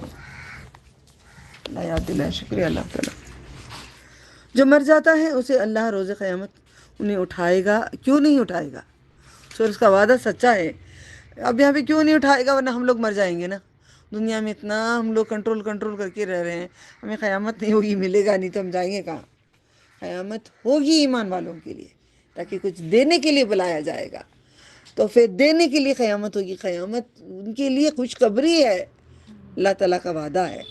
اللہ یاد دلائے شکریہ اللہ تعالیٰ جو مر جاتا ہے اسے اللہ روز قیامت انہیں اٹھائے گا کیوں نہیں اٹھائے گا سر اس کا وعدہ سچا ہے اب یہاں پہ کیوں نہیں اٹھائے گا ورنہ ہم لوگ مر جائیں گے نا دنیا میں اتنا ہم لوگ کنٹرول کر کے رہ رہے ہیں ہمیں قیامت نہیں ہوگی ملے گا نہیں تو ہم جائیں گے کہاں قیامت ہوگی ایمان والوں کے لیے تاکہ کچھ دینے کے لیے بلایا جائے گا تو پھر دینے کے لیے قیامت ہوگی قیامت ان کے لیے خوشخبری ہے اللہ تعالیٰ کا وعدہ ہے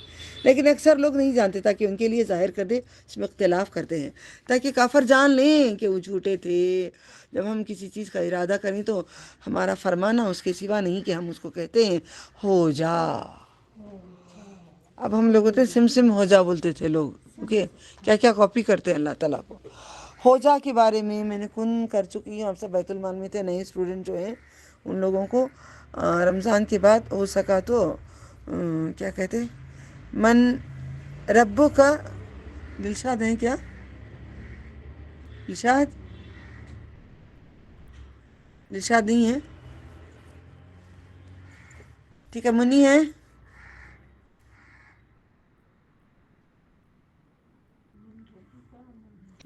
لیکن اکثر لوگ نہیں جانتے تاکہ ان کے لیے ظاہر کر دے اس میں اختلاف کرتے ہیں تاکہ کافر جان لیں کہ وہ جھوٹے تھے جب ہم کسی چیز کا ارادہ کریں تو ہمارا فرمانا اس کے سوا نہیں کہ ہم اس کو کہتے ہیں ہو جا اب ہم لوگ ہوتے سم ہو جا بولتے تھے لوگ کیونکہ کیا کیا کاپی کرتے ہیں اللہ تعالیٰ کو ہو جا کے بارے میں نے کن کر چکی ہوں آپ سب بیت المال میں تھے نئے اسٹوڈنٹ جو ہیں ان لوگوں کو رمضان کے بعد ہو سکا تو کیا کہتے من ربو کا دلشاد ہیں کیا دلشاد نہیں ہے ٹھیک ہے منی ہے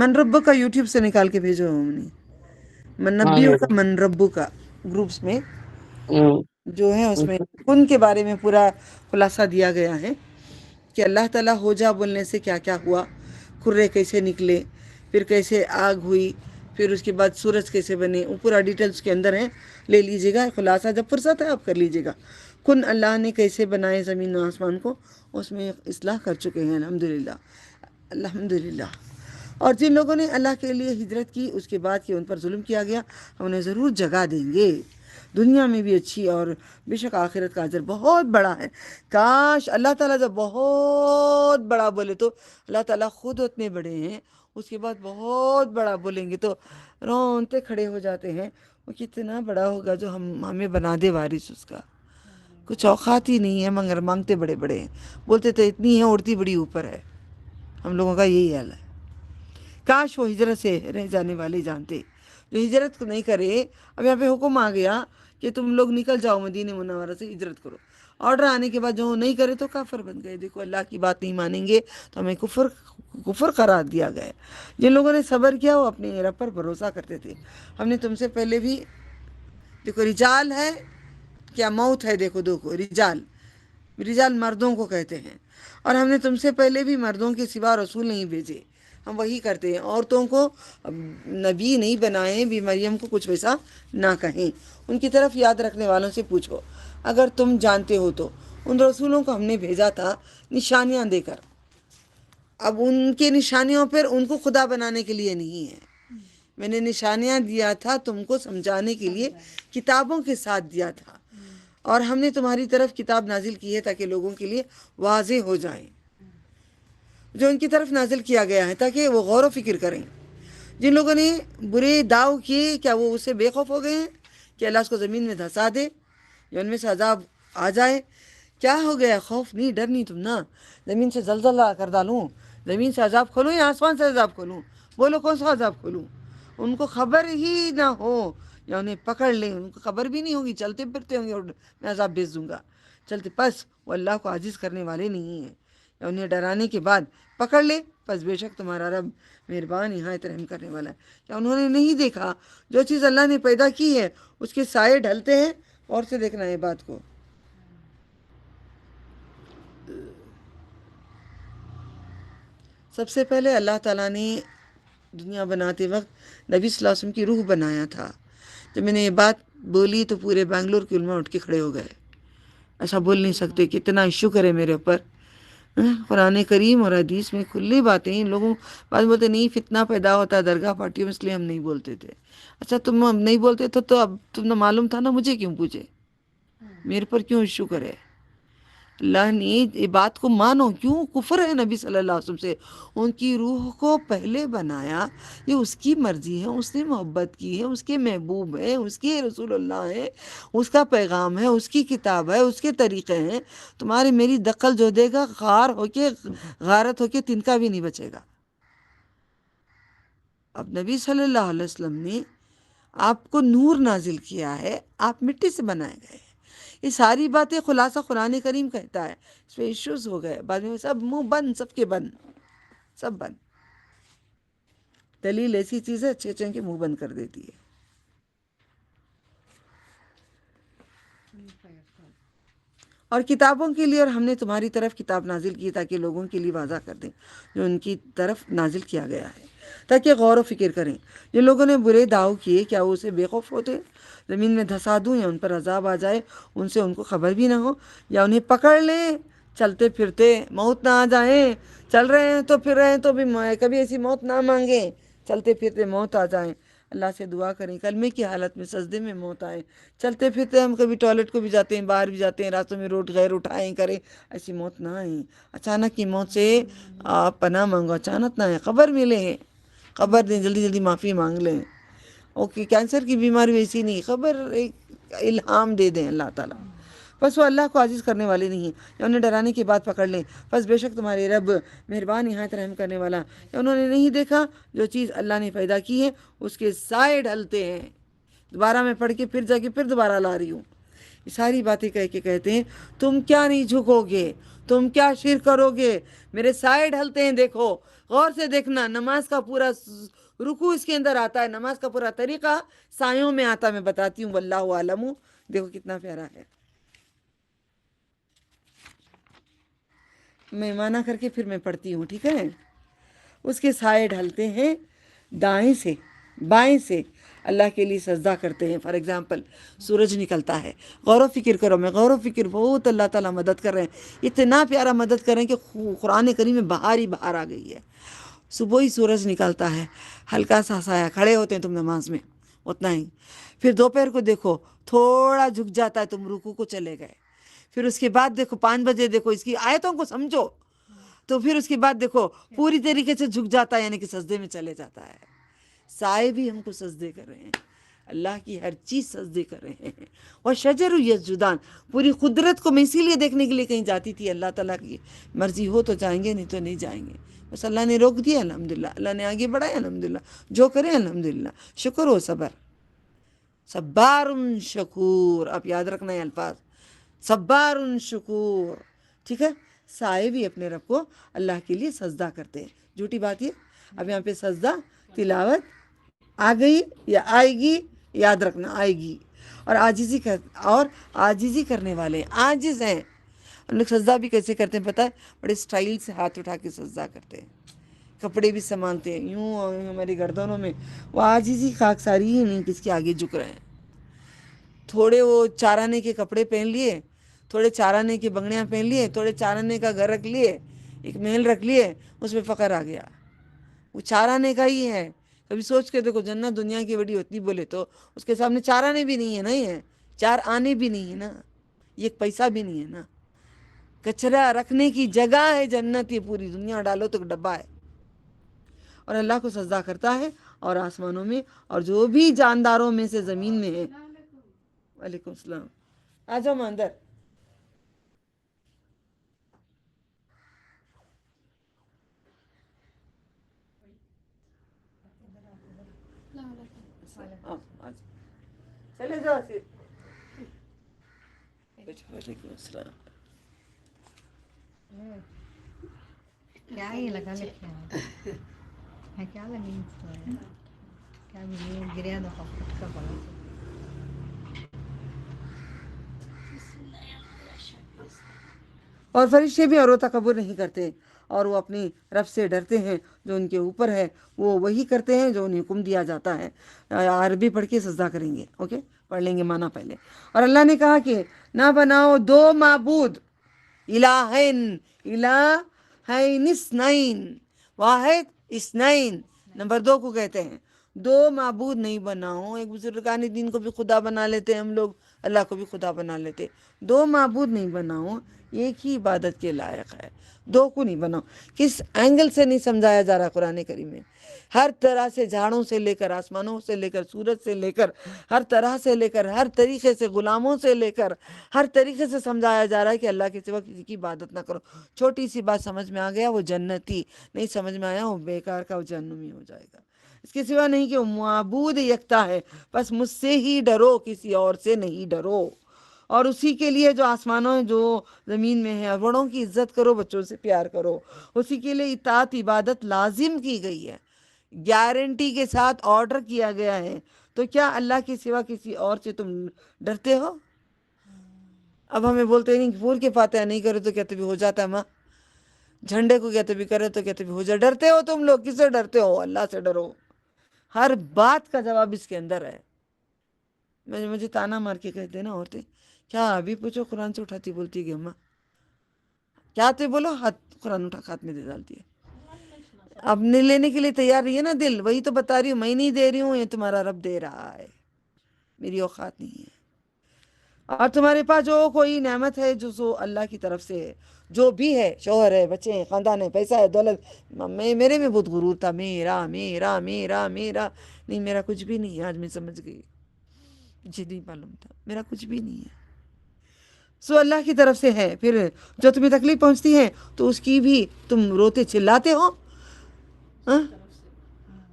من ربو کا یوٹیوب سے نکال کے بھیجو منی من نبیو کا من ربو کا گروپس میں جو ہے اس میں کن کے بارے میں پورا خلاصہ دیا گیا ہے کہ اللہ تعالیٰ ہو جا بولنے سے کیا کیا ہوا، کھرے کیسے نکلے، پھر کیسے آگ ہوئی، پھر اس کے بعد سورج کیسے بنے، وہ پورا ڈیٹیلس کے اندر ہے، لے لیجیے گا خلاصہ، جب فرصت ہے آپ کر لیجیے گا۔ کن اللہ نے کیسے بنائے زمین و آسمان کو، اس میں اصلاح کر چکے ہیں الحمدللہ الحمدللہ۔ اور جن لوگوں نے اللہ کے لیے ہجرت کی اس کے بعد کہ ان پر ظلم کیا گیا، ہم انہیں ضرور جگہ دیں گے دنیا میں بھی اچھی، اور بے شک آخرت کا اجر بہت بڑا ہے۔ کاش اللہ تعالیٰ جب بہت بڑا بولے تو اللہ تعالیٰ خود اتنے بڑے ہیں، اس کے بعد بہت بڑا بولیں گے تو رونتے کھڑے ہو جاتے ہیں، وہ کتنا بڑا ہوگا جو ہمیں بنا دے وارث اس کا۔ کچھ اوقات ہی نہیں ہے مگر مانگتے بڑے بڑے ہیں، بولتے تو اتنی ہے اڑتی بڑی اوپر ہے۔ ہم لوگوں کا یہی حال ہے۔ کاش وہ ہجرت سے رہ جانے والے جانتے جو ہجرت نہیں کرے۔ اب یہاں پہ حکم آ گیا کہ تم لوگ نکل جاؤ مدینہ منورہ سے، ہجرت کرو۔ آرڈر آنے کے بعد جو نہیں کرے تو کافر بن گئے۔ دیکھو اللہ کی بات نہیں مانیں گے تو ہمیں کفر قرار دیا گیا ہے۔ جن لوگوں نے صبر کیا وہ اپنے رب پر بھروسہ کرتے تھے۔ ہم نے تم سے پہلے بھی دیکھو رجال ہے کیا موت ہے، دیکھو رجال مردوں کو کہتے ہیں، اور ہم نے تم سے پہلے بھی مردوں کے سوا رسول نہیں بھیجے، ہم وہی کرتے ہیں۔ عورتوں کو نبی نہیں بنائیں، بھی مریم کو کچھ ویسا نہ کہیں۔ ان کی طرف یاد رکھنے والوں سے پوچھو اگر تم جانتے ہو تو ان رسولوں کو ہم نے بھیجا تھا نشانیاں دے کر۔ اب ان کے نشانیوں پر ان کو خدا بنانے کے لیے نہیں ہے، میں نے نشانیاں دیا تھا تم کو سمجھانے کے لیے، کتابوں کے ساتھ دیا تھا، اور ہم نے تمہاری طرف کتاب نازل کی ہے تاکہ لوگوں کے لیے واضح ہو جائیں جو ان کی طرف نازل کیا گیا ہے، تاکہ وہ غور و فکر کریں۔ جن لوگوں نے برے دعو کیے کیا وہ اس سے بے خوف ہو گئے ہیں کہ اللہ اس کو زمین میں دھسا دے یا ان میں سے عذاب آ جائے؟ کیا ہو گیا، خوف نہیں ڈر نہیں تم نا، زمین سے زلزلہ کر ڈالوں، زمین سے عذاب کھولوں یا آسمان سے عذاب کھولوں؟ بولو کون سا عذاب کھولوں؟ ان کو خبر ہی نہ ہو یا انہیں پکڑ لیں، ان کو خبر بھی نہیں ہوگی، چلتے پھرتے ہوں گے اور میں عذاب بھیج دوں گا چلتے، پس وہ اللہ کو عاجز کرنے والے نہیں ہیں، یا انہیں ڈرانے کے بعد پکڑ لے، پس بے شک تمہارا رب مہربان نہایت رحم کرنے والا ہے۔ کیا انہوں نے نہیں دیکھا جو چیز اللہ نے پیدا کی ہے اس کے سائے ڈھلتے ہیں؟ اور سے دیکھنا ہے بات کو۔ سب سے پہلے اللہ تعالیٰ نے دنیا بناتے وقت نبی صلی اللہ علیہ وسلم کی روح بنایا تھا۔ جب میں نے یہ بات بولی تو پورے بنگلور کے علماء اٹھ کے کھڑے ہو گئے، ایسا بول نہیں سکتے، کتنا شکر ہے میرے اوپر۔ قرآن کریم اور حدیث میں کھلی باتیں، ان لوگوں بعد بولتے نہیں فتنہ پیدا ہوتا ہے درگاہ پارٹیوں میں، اس لیے ہم نہیں بولتے تھے۔ اچھا تم نہیں بولتے تھے تو اب تم نے معلوم تھا نا، مجھے کیوں پوچھے، میرے پر کیوں شکر ہے؟ اللہ نے یہ بات کو مانو، کیوں کفر ہے نبی صلی اللہ علیہ وسلم سے؟ ان کی روح کو پہلے بنایا، یہ اس کی مرضی ہے، اس نے محبت کی ہے، اس کے محبوب ہے، اس کے رسول اللہ ہے، اس کا پیغام ہے، اس کی کتاب ہے، اس کے طریقے ہیں۔ تمہاری میری دخل جو دے گا غارت ہو کے تنکا بھی نہیں بچے گا۔ اب نبی صلی اللہ علیہ وسلم نے آپ کو نور نازل کیا ہے، آپ مٹی سے بنائے گئے ہیں۔ یہ ساری باتیں خلاصہ قرآن کریم کہتا ہے، اس پہ ایشوز ہو گئے بعد میں، سب منہ بند، سب کے بند، سب بند۔ دلیل ایسی چیز ہے اچھے اچھے کے منہ بند کر دیتی ہے۔ اور کتابوں کے لیے، اور ہم نے تمہاری طرف کتاب نازل کی تاکہ لوگوں کے لیے واضح کر دیں جو ان کی طرف نازل کیا گیا ہے، تاکہ غور و فکر کریں۔ جن لوگوں نے برے دعو کیے کیا وہ اسے بے خوف ہوتے؟ زمین میں دھسا دوں یا ان پر عذاب آ جائے، ان سے ان کو خبر بھی نہ ہو، یا انہیں پکڑ لیں چلتے پھرتے، موت نہ آ جائیں، چل رہے ہیں تو پھر رہے ہیں تو بھی کبھی ایسی موت نہ مانگیں، چلتے پھرتے موت آ جائیں، اللہ سے دعا کریں کلمے کی حالت میں سجدے میں موت آئے، چلتے پھرتے ہم کبھی ٹوائلٹ کو بھی جاتے ہیں، باہر بھی جاتے ہیں، راستوں میں روڈ غیر اٹھائیں کریں، ایسی موت نہ آئیں۔ اچانک کی موت سے آپ پناہ مانگو، اچانک نہ آئے، خبر ملے، خبر دیں، جلدی جلدی معافی مانگ لیں۔ اوکے کینسر کی بیماری ویسی نہیں، خبر ایک الہام دے دیں اللہ تعالیٰ، بس وہ اللہ کو عاجز کرنے والے نہیں ہیں۔ یا انہیں ڈرانے کی بات پکڑ لیں، بس بے شک تمہارے رب مہربان نہایت رحم کرنے والا۔ یا انہوں نے نہیں دیکھا جو چیز اللہ نے پیدا کی ہے اس کے سائے ڈھلتے ہیں۔ دوبارہ میں پڑھ کے پھر جا کے پھر دوبارہ لا رہی ہوں، یہ ساری باتیں کہہ کے کہتے ہیں تم کیا نہیں جھکو گے، تم کیا شرک کرو گے، میرے سائے ڈھلتے ہیں۔ دیکھو غور سے دیکھنا، نماز کا پورا رکوع اس کے اندر آتا ہے، نماز کا پورا طریقہ سایوں میں آتا ہے، میں بتاتی ہوں، واللہ عالم۔ دیکھو کتنا پیارا ہے۔ میں مانا کر کے پھر میں پڑھتی ہوں، ٹھیک ہے؟ اس کے سائے ڈھلتے ہیں دائیں سے بائیں سے، اللہ کے لیے سجدہ کرتے ہیں۔ فار ایگزامپل سورج نکلتا ہے، غور و فکر کرو، میں غور و فکر بہت اللہ تعالیٰ مدد کر رہے ہیں، اتنا پیارا مدد کر رہے ہیں کہ قرآن کریم میں بہار ہی بہار آ گئی ہے۔ صبح ہی سورج نکلتا ہے، ہلکا سا سایہ، کھڑے ہوتے ہیں تم نماز میں، اتنا ہی۔ پھر دوپہر کو دیکھو تھوڑا جھک جاتا ہے، تم رکوع کو چلے گئے۔ پھر اس کے بعد دیکھو 5 بجے دیکھو، اس کی آیتوں کو سمجھو، تو پھر اس کے بعد دیکھو پوری طریقے سے جھک جاتا ہے، یعنی کہ سجدے میں چلے جاتا ہے۔ سائے بھی ہم کو سجدے کر رہے ہیں، اللہ کی ہر چیز سجدے کر رہے ہیں۔ اور شجر یسجدان، پوری قدرت کو میں اسی لیے دیکھنے کے لیے کہیں جاتی تھی، اللہ تعالیٰ کی مرضی ہو تو جائیں گے، نہیں تو نہیں جائیں گے۔ بس اللہ نے روک دیا، الحمدللہ، اللہ نے آگے بڑھایا، الحمدللہ، جو کریں الحمدللہ، شکر و صبر۔ صبار شکور، آپ یاد رکھنا یہ الفاظ، صبار شکور، ٹھیک ہے؟ سائے بھی اپنے رب کو اللہ کے لیے سجدہ کرتے ہیں۔ جھوٹی بات یہ، اب یہاں پہ سجدہ تلاوت آ گئی یا آئے گی، یاد رکھنا آئے گی۔ اور عاجزی کرنے والے عاجز ہیں۔ ہم لوگ سجدہ بھی کیسے کرتے ہیں پتہ ہے؟ بڑے سٹائل سے ہاتھ اٹھا کے سجدہ کرتے ہیں، کپڑے بھی سنبھالتے ہیں یوں ہماری گردنوں میں، وہ عاجزی خاکساری ہی نہیں، کس کے آگے جھک رہے ہیں۔ تھوڑے وہ چارانے کے کپڑے پہن لیے، تھوڑے چارانے کی بنگڑیاں پہن لیے، تھوڑے چارانے کا گھر رکھ لیے، ایک محل رکھ لیے، اس میں فخر آ گیا، وہ چارانے کا ہی ہے۔ کبھی سوچ کے دیکھو، جنت دنیا کی بڑی ہوتی بولے تو اس کے سامنے چارانے بھی نہیں ہے نا، یہ چار آنے بھی نہیں ہے نا، یہ ایک پیسہ بھی نہیں ہے نا، کچرا رکھنے کی جگہ ہے جنت، یہ پوری دنیا ڈالو تو ڈبہ ہے۔ اور اللہ کو سجدہ کرتا ہے، اور آسمانوں میں اور جو بھی جانداروں میں سے زمین میں ہے۔ وعلیکم السلام، آ جاؤ میں اندر۔ چلے جاؤ پھر۔ وعلیکم السلام۔ کیا یہ لگا لکھا ہے کیا لگی کیا گریا دفعہ پھٹ کا پڑا۔ اور فرشتے بھی اور وہ تکبر نہیں کرتے، اور وہ اپنی رب سے ڈرتے ہیں، جو ان کے اوپر ہے وہ وہی کرتے ہیں جو انہیں حکم دیا جاتا ہے۔ عربی پڑھ کے سجدہ کریں گے، اوکے؟ پڑھ لیں گے معنی پہلے۔ اور اللہ نے کہا کہ نہ بناؤ دو معبود، الہین اثنین، واحد اثنین، نمبر 2 کو کہتے ہیں، 2 معبود نہیں بناؤ۔ ایک بزرگان دین کو بھی خدا بنا لیتے ہیں ہم لوگ، اللہ کو بھی خدا بنا لیتے۔ 2 معبود نہیں بناؤ، ایک ہی عبادت کے لائق ہے، 2 کو نہیں بناؤ۔ کس اینگل سے نہیں سمجھایا جا رہا قرآن کریم میں؟ ہر طرح سے، جھاڑوں سے لے کر، آسمانوں سے لے کر، سورج سے لے کر، ہر طرح سے لے کر، ہر طریقے سے، غلاموں سے لے کر، ہر طریقے سے سمجھایا جا رہا ہے کہ اللہ کے سوا کسی کی عبادت نہ کرو۔ چھوٹی سی بات سمجھ میں آ گیا، وہ جنتی، نہیں سمجھ میں آیا وہ بیکار کا، وہ جہنمی ہو جائے گا۔ اس کے سوا نہیں کہ وہ معبود یکتا ہے، بس مجھ سے ہی ڈرو، کسی اور سے نہیں ڈرو۔ اور اسی کے لیے جو آسمانوں جو زمین میں ہے، بڑوں کی عزت کرو، بچوں سے پیار کرو، اسی کے لیے اطاعت عبادت لازم کی گئی ہے، گارنٹی کے ساتھ آرڈر کیا گیا ہے۔ تو کیا اللہ کے سوا کسی اور سے تم ڈرتے ہو؟ اب ہمیں بولتے نہیں کہ پھول کے فاتحہ نہیں کرے تو کہتے بھی ہو جاتا ہے ماں، جھنڈے کو کہتے بھی کرے تو کہتے بھی ہو جائے۔ ڈرتے ہو تم لوگ، کس سے ڈرتے ہو؟ اللہ سے ڈرو۔ ہر بات کا جواب اس کے اندر ہے۔ مجھے تانا مار کے کہتے ہیں نا عورتیں، کیا ابھی پوچھو قرآن سے اٹھاتی بولتی کہ اماں کیا تے بولو، ہاتھ قرآن اٹھا ہاتھ میں دے ڈالتی ہے۔ اب نہیں لینے کے لیے تیار رہی ہے نا دل، وہی تو بتا رہی ہوں، میں نہیں دے رہی ہوں، یہ تمہارا رب دے رہا ہے، میری اوقات نہیں ہے۔ اور تمہارے پاس جو کوئی نعمت ہے جو سو اللہ کی طرف سے ہے، جو بھی ہے، شوہر ہے، بچے ہیں، خاندان ہے، پیسہ ہے، دولت، میرے میں بہت غرور تھا، میرا میرا میرا میرا نہیں، میرا کچھ بھی نہیں ہے۔ آج میں سمجھ گئی، مجھے نہیں معلوم تھا، میرا کچھ بھی نہیں ہے، سو اللہ کی طرف سے ہے۔ پھر جو تمہیں تکلیف پہنچتی ہے تو اس کی بھی تم روتے چلاتے ہو،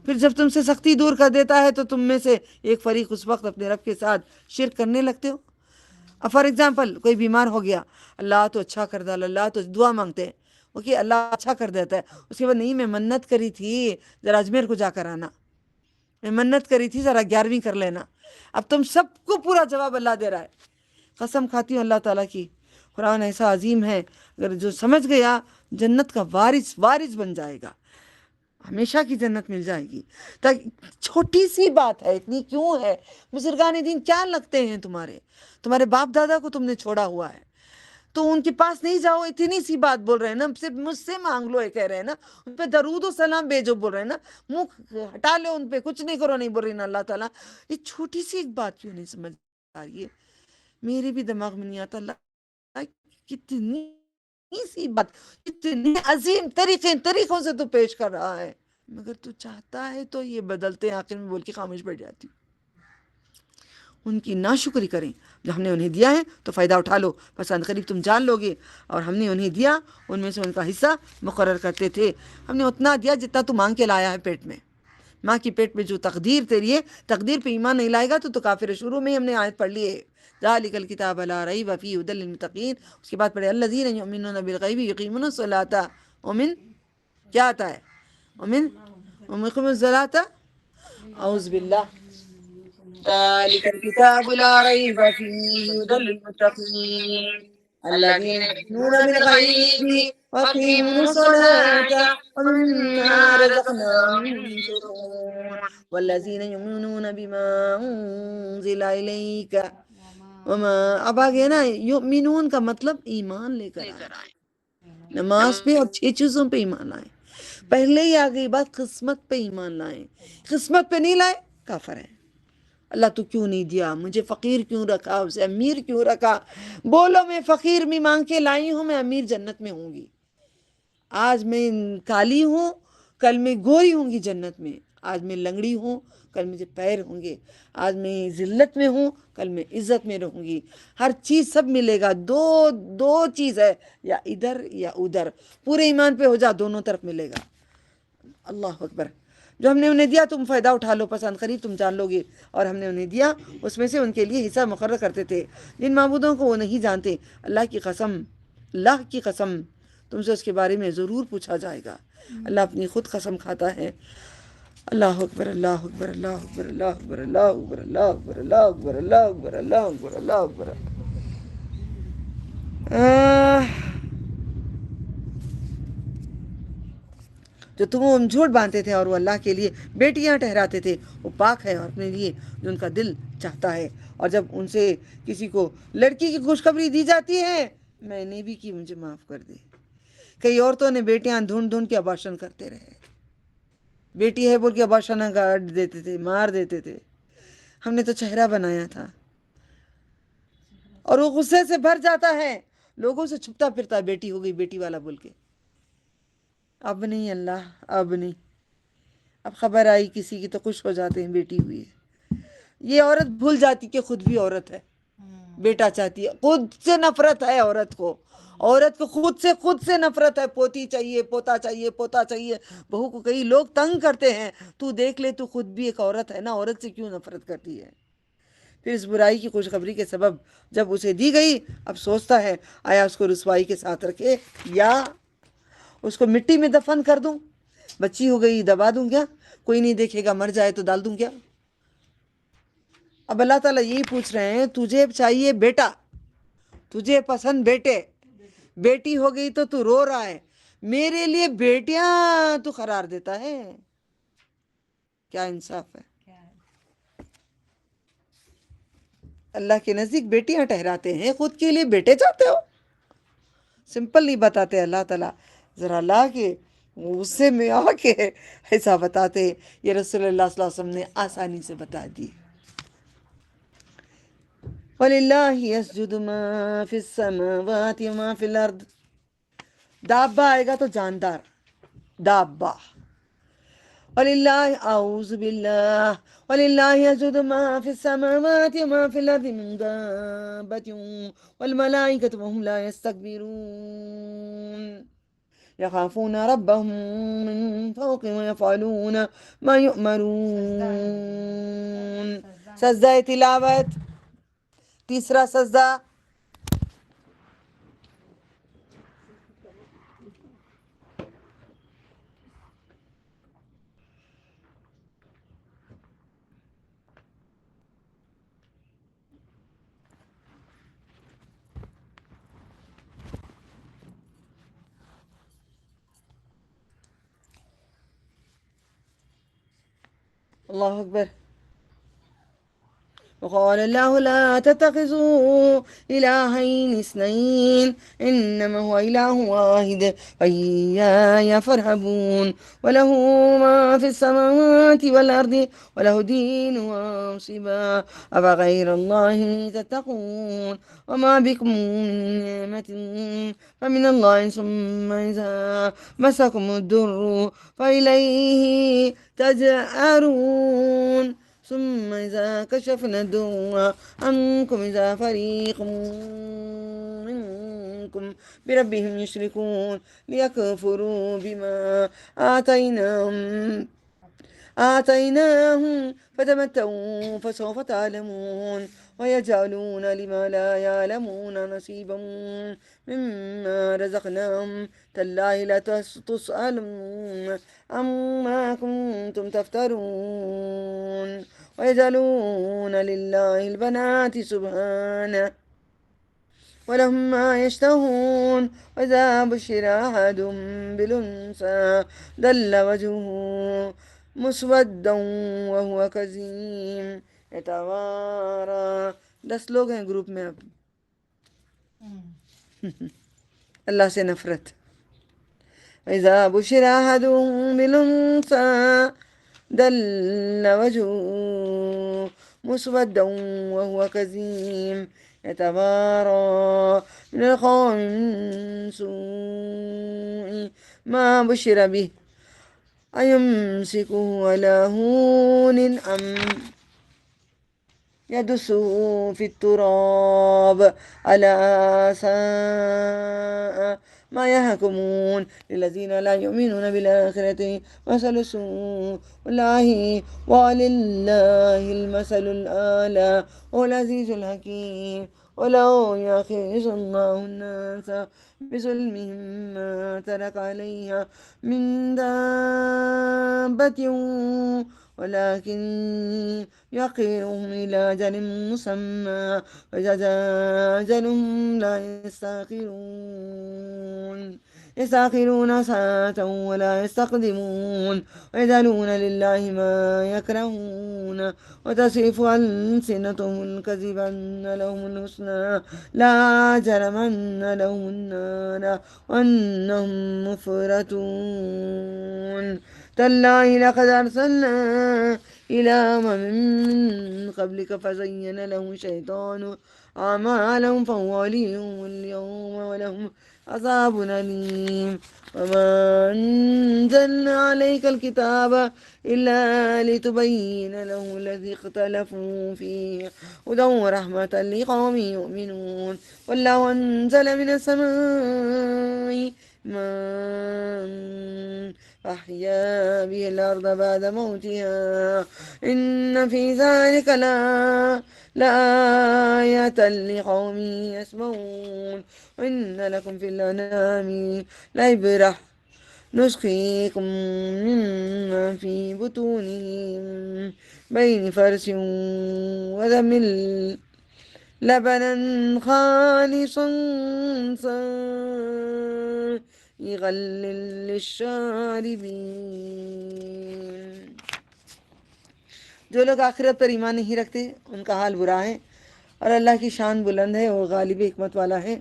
پھر جب تم سے سختی دور کر دیتا ہے تو تم میں سے ایک فریق اس وقت اپنے رب کے ساتھ شرک کرنے لگتے ہو۔ اب فار ایگزامپل کوئی بیمار ہو گیا، اللہ تو اچھا کر دے، اللہ تو دعا مانگتے ہیں، اوکے اللہ اچھا کر دیتا ہے، اس کے بعد نہیں میں منت کری تھی ذرا اجمیر کو جا کر آنا، میں منت کری تھی ذرا 11ویں کر لینا۔ اب تم سب کو پورا جواب اللہ دے رہا ہے۔ قسم کھاتی ہوں اللہ تعالیٰ کی، قرآن ایسا عظیم ہے، اگر جو سمجھ گیا جنت کا وارث بن جائے گا، ہمیشہ کی جنت مل جائے گی۔ چھوٹی سی بات ہے، اتنی کیوں ہے؟ بزرگان دین کیا لگتے ہیں تمہارے باپ دادا کو تم نے چھوڑا ہوا ہے، تو ان کے پاس نہیں جاؤ، اتنی سی بات بول رہے ہیں نا، صرف مجھ سے مانگ لو، یہ کہہ رہے ہیں نا، ان پہ درود و سلام بھیجو بول رہے ہیں نا، منہ ہٹا لو ان پہ، کچھ نہیں کرو نہیں بول رہی نا اللہ تعالیٰ۔ یہ چھوٹی سی ایک بات کیوں نہیں سمجھ آ رہی ہے؟ میرے بھی دماغ میں نہیں آتا، اللہ کتنی سی بات، کتنے عظیم طریقوں سے تو پیش کر رہا ہے، مگر تو چاہتا ہے تو یہ بدلتے آخر میں بول کے خاموش بیٹھ جاتی ہوں۔ ان کی ناشکری کریں، جو ہم نے انہیں دیا ہے تو فائدہ اٹھا لو، پسند قریب تم جان لو گے، اور ہم نے انہیں دیا، ان میں سے ان کا حصہ مقرر کرتے تھے، ہم نے اتنا دیا جتنا تو مانگ کے لایا ہے پیٹ میں۔ ماں کی پیٹ میں جو تقدیر تیری ہے، تقدیر پہ ایمان نہیں لائے گا تو کافر ہے۔ شروع میں ہی ہم نے آیت پڑھ لی ہے، ذالک الکتاب لا ریب فیہ ھدی للمتقین، اس کے بعد پڑھے الذین یؤمنون بالغیب یقیمون الصلاۃ، ومن کیا آتا ہے؟ ومن یقیمون الصلاۃ، اعوذ باللہ، ذالک الکتاب لا ریب فیہ ھدی للمتقین الذین یؤمنون بالغیب ویقیمون الصلاۃ ومما رزقناہم ينفقون والذین یؤمنون بما انزل الیک وما، اب آگے نا یؤمنون کا مطلب ایمان لے کر آئے، نماز پہ اور 6 چیزوں پہ ایمان لائیں۔ پہلے ہی آ گئی بات، قسمت پہ ایمان لائیں، قسمت پہ نہیں لائے کافر ہے۔ اللہ تو کیوں نہیں دیا مجھے، فقیر کیوں رکھا، اسے امیر کیوں رکھا؟ بولو میں فقیر بھی مانگ کے لائی ہوں، میں امیر جنت میں ہوں گی۔ آج میں کالی ہوں، کل میں گوری ہوں گی جنت میں، آج میں لنگڑی ہوں، کل مجھے پیر ہوں گے، آج میں ذلت میں ہوں، کل میں عزت میں رہوں گی، ہر چیز سب ملے گا۔ دو چیز ہے، یا ادھر یا ادھر، پورے ایمان پہ ہو جا، دونوں طرف ملے گا۔ اللہ اکبر۔ جو ہم نے انہیں دیا تم فائدہ اٹھا لو، پسند قریب تم جان لو گے، اور ہم نے انہیں دیا اس میں سے ان کے لیے حصہ مقرر کرتے تھے، جن معبودوں کو وہ نہیں جانتے۔ اللہ کی قسم تم سے اس کے بارے میں ضرور پوچھا جائے گا۔ اللہ اپنی خود قسم کھاتا ہے۔ اللہ اکبر، اللہ اکبر، اللہ اکبر، اللہ اکبر، اللہ اکبر، اللہ اکبر، اللہ اکبر، اللہ اکبر، اللہ اکبر، اللہ اکبر۔ جو تم جھوٹ باندھتے تھے اور وہ اللہ کے لیے بیٹیاں ٹھہراتے تھے، وہ پاک ہے اور اپنے لیے جو ان کا دل چاہتا ہے۔ اور جب ان سے کسی کو لڑکی کی خوشخبری دی جاتی ہے، میں نے بھی کی، مجھے معاف کر دے۔ کئی عورتوں نے بیٹیاں ڈھونڈ کے ابارشن کرتے رہے، بیٹی ہے بول کے ابارشن کاٹ دیتے تھے، مار دیتے تھے۔ ہم نے تو چہرہ بنایا تھا، اور وہ غصے سے بھر جاتا ہے، لوگوں سے چھپتا پھرتا، بیٹی ہو گئی، بیٹی والا بول کے۔ اب نہیں اللہ، اب نہیں، اب خبر آئی کسی کی تو خوش ہو جاتے ہیں بیٹی ہوئی ہے۔ یہ عورت بھول جاتی کہ خود بھی عورت ہے، بیٹا چاہتی ہے، خود سے نفرت ہے عورت کو خود سے نفرت ہے، پوتی چاہیے، پوتا چاہیے، پوتا چاہیے۔ بہو کو کئی لوگ تنگ کرتے ہیں، تو دیکھ لے تو خود بھی ایک عورت ہے نا، عورت سے کیوں نفرت کرتی ہے؟ پھر اس برائی کی خوشخبری کے سبب جب اسے دی گئی، اب سوچتا ہے آیا اس کو رسوائی کے ساتھ رکھے یا اس کو مٹی میں دفن کر دوں؟ بچی ہو گئی دبا دوں کیا؟ کوئی نہیں دیکھے گا، مر جائے تو ڈال دوں کیا؟ اب اللہ تعالیٰ یہی پوچھ رہے ہیں، تجھے چاہیے بیٹا، تجھے پسند بیٹے، بیٹی ہو گئی تو رو رہا ہے، میرے لیے بیٹیاں تو قرار دیتا ہے، کیا انصاف ہے؟ اللہ کے نزدیک بیٹیاں ٹھہراتے ہیں، خود کے لیے بیٹے چاہتے ہو؟ سمپل نہیں بتاتے اللہ تعالیٰ، ذرا اللہ کے غصے میں آ کے ایسا بتاتے۔ یہ رسول اللہ صلی اللہ علیہ وسلم نے آسانی سے بتا دی۔ وَلِلَّهِ يَسْجُدُ مَا فِي السَّمَاوَاتِ وَمَا فِي الْأَرْضِ، دابہ آئے گا تو جاندار، دابہ۔ وَلِلَّهِ، اعوذ باللہ، وَلِلَّهِ يَسْجُدُ مَا فِي السَّمَاوَاتِ وَمَا فِي الْأَرْضِ مِن دَابَّةٍ وَالْمَلَائِكَةُ وَهُمْ لَا يَسْتَكْبِرُونَ يخافون ربهم من فوقهم ويفعلون ما يؤمرون۔ سجدہ تلاوت، تیسرا سجدہ۔ اللہ اکبر. وقال الله لا تتخذوا إلهين اثنين إنما هو إله واحد فإياي فارهبون وله ما في السماوات والأرض وله دين واصبا أفغير الله تتقون وما بكم من نعمة فمن الله ثم إذا مسكم الضر فإليه تجأرون ثم إذا كشفنا الضر عنكم إذا فريق منكم بربهم يشركون ليكفروا بما آتيناهم فتمتعوا فسوف تعلمون ويجعلون لما لا يعلمون نصيبا مما رزقناهم تالله لتسألن عما كنتم تفترون ويجعلون لله البنات سبحانه ولهم ما يشتهون وإذا بشر أحدهم بالأنثى ظل وجهه مسودا وهو كظيم يتوارى. 10 لوگ ہیں گروپ میں اب. اللہ سے نفرت. وإذا بشر أحدهم بالأنثى ظل وجهه مسودا وهو كظيم يتوارى من القوم من سوء ما بشر به أيمسكه على هون أم يدسه في التراب ألا ساء ما يحكمون للذين لا يؤمنون بالآخرة مثل سوء والله ولله المثل الأعلى هو العزيز الحكيم. ولو يأخذ الله الناس بظلمهم ما ترك عليها من دابة ولكن يأخرهم إلى أجل مسمى وإذا جاء أجلهم لا يستأخرون ساعة ولا يستقدمون ويجعلون لله ما يكرهون وتصف ألسنتهم الكذب أن لهم الحسنى لا جرم أن لهم النار وأنهم مفرطون. تالله لقد أرسلنا إلى أمم من قبلك فزين لهم الشيطان أعمالهم فهو وليهم اليوم ولهم عذاب أليم. وما أنزلنا عليك الكتاب إلا لتبين له الذي اختلفوا فيه هدى ورحمة لقوم يؤمنون. والله أنزل من السماء ماء أحيا به الأرض بعد موتها إن في ذلك لآية لقوم يسمعون. وإن لكم في الأنعام لعبرة نسقيكم مما في بطونهم بين فرس ودم لبنا خالصا سائغا للشاربين. جو لوگ آخرت پر ایمان نہیں رکھتے ان کا حال برا ہے اور اللہ کی شان بلند ہے، وہ غالب حکمت والا ہے.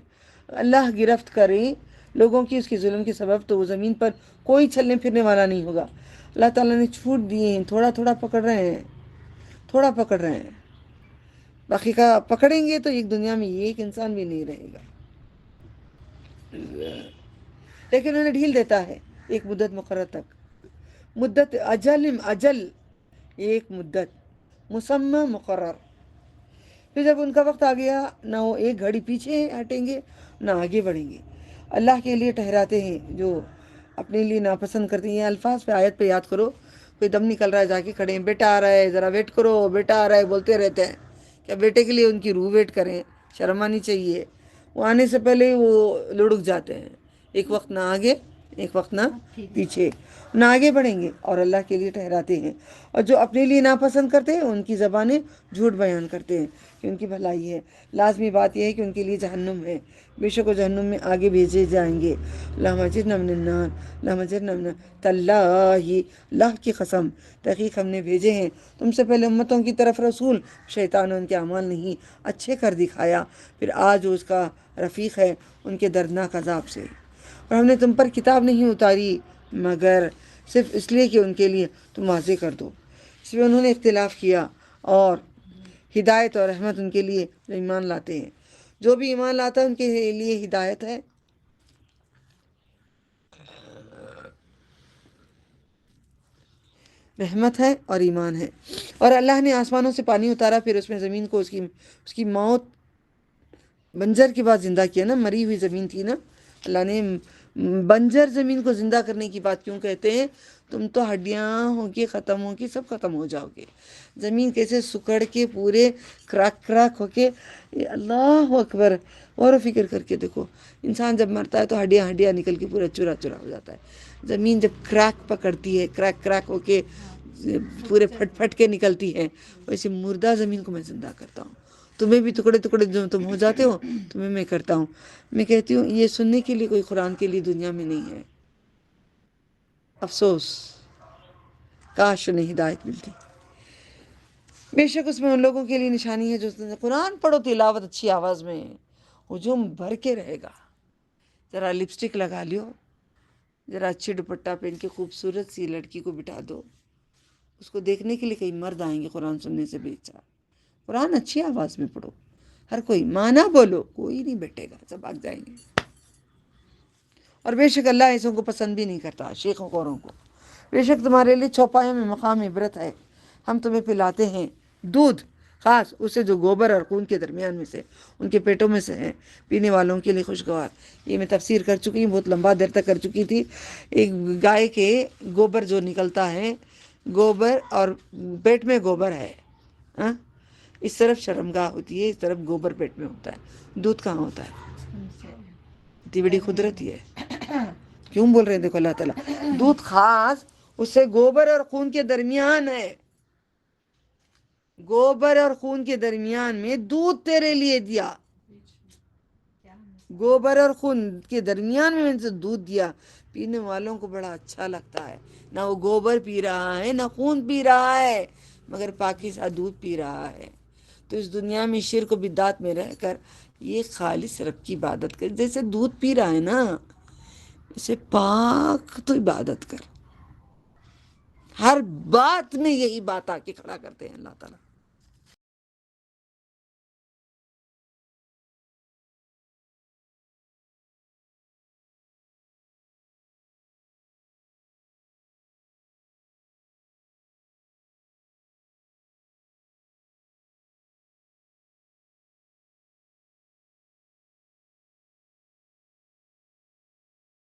اللہ گرفت کرے لوگوں کی اس کے ظلم کے سبب تو وہ زمین پر کوئی چلنے پھرنے والا نہیں ہوگا. اللہ تعالیٰ نے چھوٹ دیے ہیں، تھوڑا تھوڑا پکڑ رہے ہیں، تھوڑا پکڑ رہے ہیں، باقی کا پکڑیں گے تو ایک دنیا میں ایک انسان بھی نہیں رہے گا. لیکن انہیں ڈھیل دیتا ہے ایک مدت مقرر تک، مدت اجل ایک مدت مسمى مقرر. پھر جب ان کا وقت آ گیا نہ وہ ایک گھڑی پیچھے ہٹیں گے نہ آگے بڑھیں گے. اللہ کے لیے ٹھہراتے ہیں جو اپنے لیے ناپسند کرتے ہیں. یہ الفاظ پہ آیت پہ یاد کرو. کوئی دم نکل رہا ہے جا کے کھڑے ہیں، بیٹا آ رہا ہے ذرا ویٹ کرو، بیٹا آ رہا ہے بولتے رہتے ہیں. کیا بیٹے کے لیے ان کی روح ویٹ کریں؟ شرم آنی چاہیے. وہ آنے سے پہلے وہ لڑک جاتے ہیں. ایک وقت نہ آگے ایک وقت نہ پیچھے، نہ آگے بڑھیں گے اور اللہ کے لیے ٹھہراتے ہیں، اور جو اپنے لیے ناپسند کرتے ہیں ان کی زبانیں جھوٹ بیان کرتے ہیں کہ ان کی بھلائی ہے۔ لازمی بات یہ ہے کہ ان کے لیے جہنم ہے، بے شک وہ جہنم میں آگے بھیجے جائیں گے۔ اللہم اجرنا من النار، اللہم اجرنا من تاللہ، اللہ کی قسم تحقیق ہم نے بھیجے ہیں تم سے پہلے امتوں کی طرف رسول، شیطان نے ان کے اعمال نہیں اچھے کر دکھایا، پھر آج اس کا رفیق ہے ان کے دردناک عذاب سے۔ اور ہم نے تم پر کتاب نہیں اتاری مگر صرف اس لیے کہ ان کے لیے تم واضح کر دو، اس میں انہوں نے اختلاف کیا، اور ہدایت اور رحمت ان کے لیے جو ایمان لاتے ہیں۔ جو بھی ایمان لاتا ہے ان کے لیے ہدایت ہے، رحمت ہے اور ایمان ہے۔ اور اللہ نے آسمانوں سے پانی اتارا، پھر اس میں زمین کو اس کی موت بنجر کے بعد زندہ کیا نا، مری ہوئی زمین تھی نا، اللہ نے بنجر زمین کو زندہ کرنے کی بات کیوں کہتے ہیں؟ تم تو ہڈیاں ہو کے ختم ہو کے سب ختم ہو جاؤ گے، زمین کیسے سکڑ کے پورے کراک کراک ہو کے، اللہ اکبر، غور و فکر کر کے دیکھو، انسان جب مرتا ہے تو ہڈیاں ہڈیاں نکل کے پورا چورا چورا ہو جاتا ہے، زمین جب کراک پکڑتی ہے، کراک کراک ہو کے پورے پھٹ پھٹ کے نکلتی ہے، ویسے مردہ زمین کو میں زندہ کرتا ہوں، تمہیں بھی ٹکڑے ٹکڑے جو تم ہو جاتے ہو تمہیں میں کرتا ہوں۔ میں کہتی ہوں یہ سننے کے لیے کوئی قرآن کے لیے دنیا میں نہیں ہے، افسوس، کاش انہیں ہدایت ملتی۔ بے شک اس میں ان لوگوں کے لیے نشانی ہے جو قرآن پڑھو، تلاوت اچھی آواز میں، ہجوم بھر کے رہے گا، ذرا لپسٹک لگا لیو، ذرا اچھی دوپٹہ پہن کے خوبصورت سی لڑکی کو بٹھا دو، اس کو دیکھنے کے لیے کئی مرد آئیں گے قرآن سننے سے بہتر۔ قرآن اچھی آواز میں پڑھو، ہر کوئی مانا بولو، کوئی نہیں بیٹھے گا، سب بھاگ جائیں گے۔ اور بے شک اللہ ایسوں کو پسند بھی نہیں کرتا، شیخوں خوروں کو۔ بے شک تمہارے لیے چوپایوں میں مقام عبرت ہے، ہم تمہیں پلاتے ہیں دودھ، خاص اسے جو گوبر اور خون کے درمیان میں سے ان کے پیٹوں میں سے ہے، پینے والوں کے لیے خوشگوار۔ یہ میں تفسیر کر چکی ہوں، بہت لمبا دیر تک کر چکی تھی۔ ایک گائے کے گوبر جو نکلتا ہے، گوبر اور پیٹ میں گوبر ہے، ہاں، اس طرف شرمگاہ ہوتی ہے، اس طرف گوبر پیٹ میں ہوتا ہے، دودھ کہاں ہوتا ہے؟ اتنی بڑی قدرت ہی ہے، کیوں بول رہے ہیں؟ دیکھو اللہ تعالیٰ دودھ خاص اس سے گوبر اور خون کے درمیان ہے، گوبر اور خون کے درمیان میں دودھ تیرے لیے دیا، گوبر اور خون کے درمیان میں سے دودھ دیا، پینے والوں کو بڑا اچھا لگتا ہے، نہ وہ گوبر پی رہا ہے نہ خون پی رہا ہے، مگر پاکیزہ دودھ پی رہا ہے۔ تو اس دنیا میں شرک و بدعت میں رہ کر یہ خالص رب کی عبادت کر، جیسے دودھ پی رہا ہے نا، اسے پاک تو عبادت کر۔ ہر بات میں یہی بات آ کے کھڑا کرتے ہیں اللہ تعالیٰ۔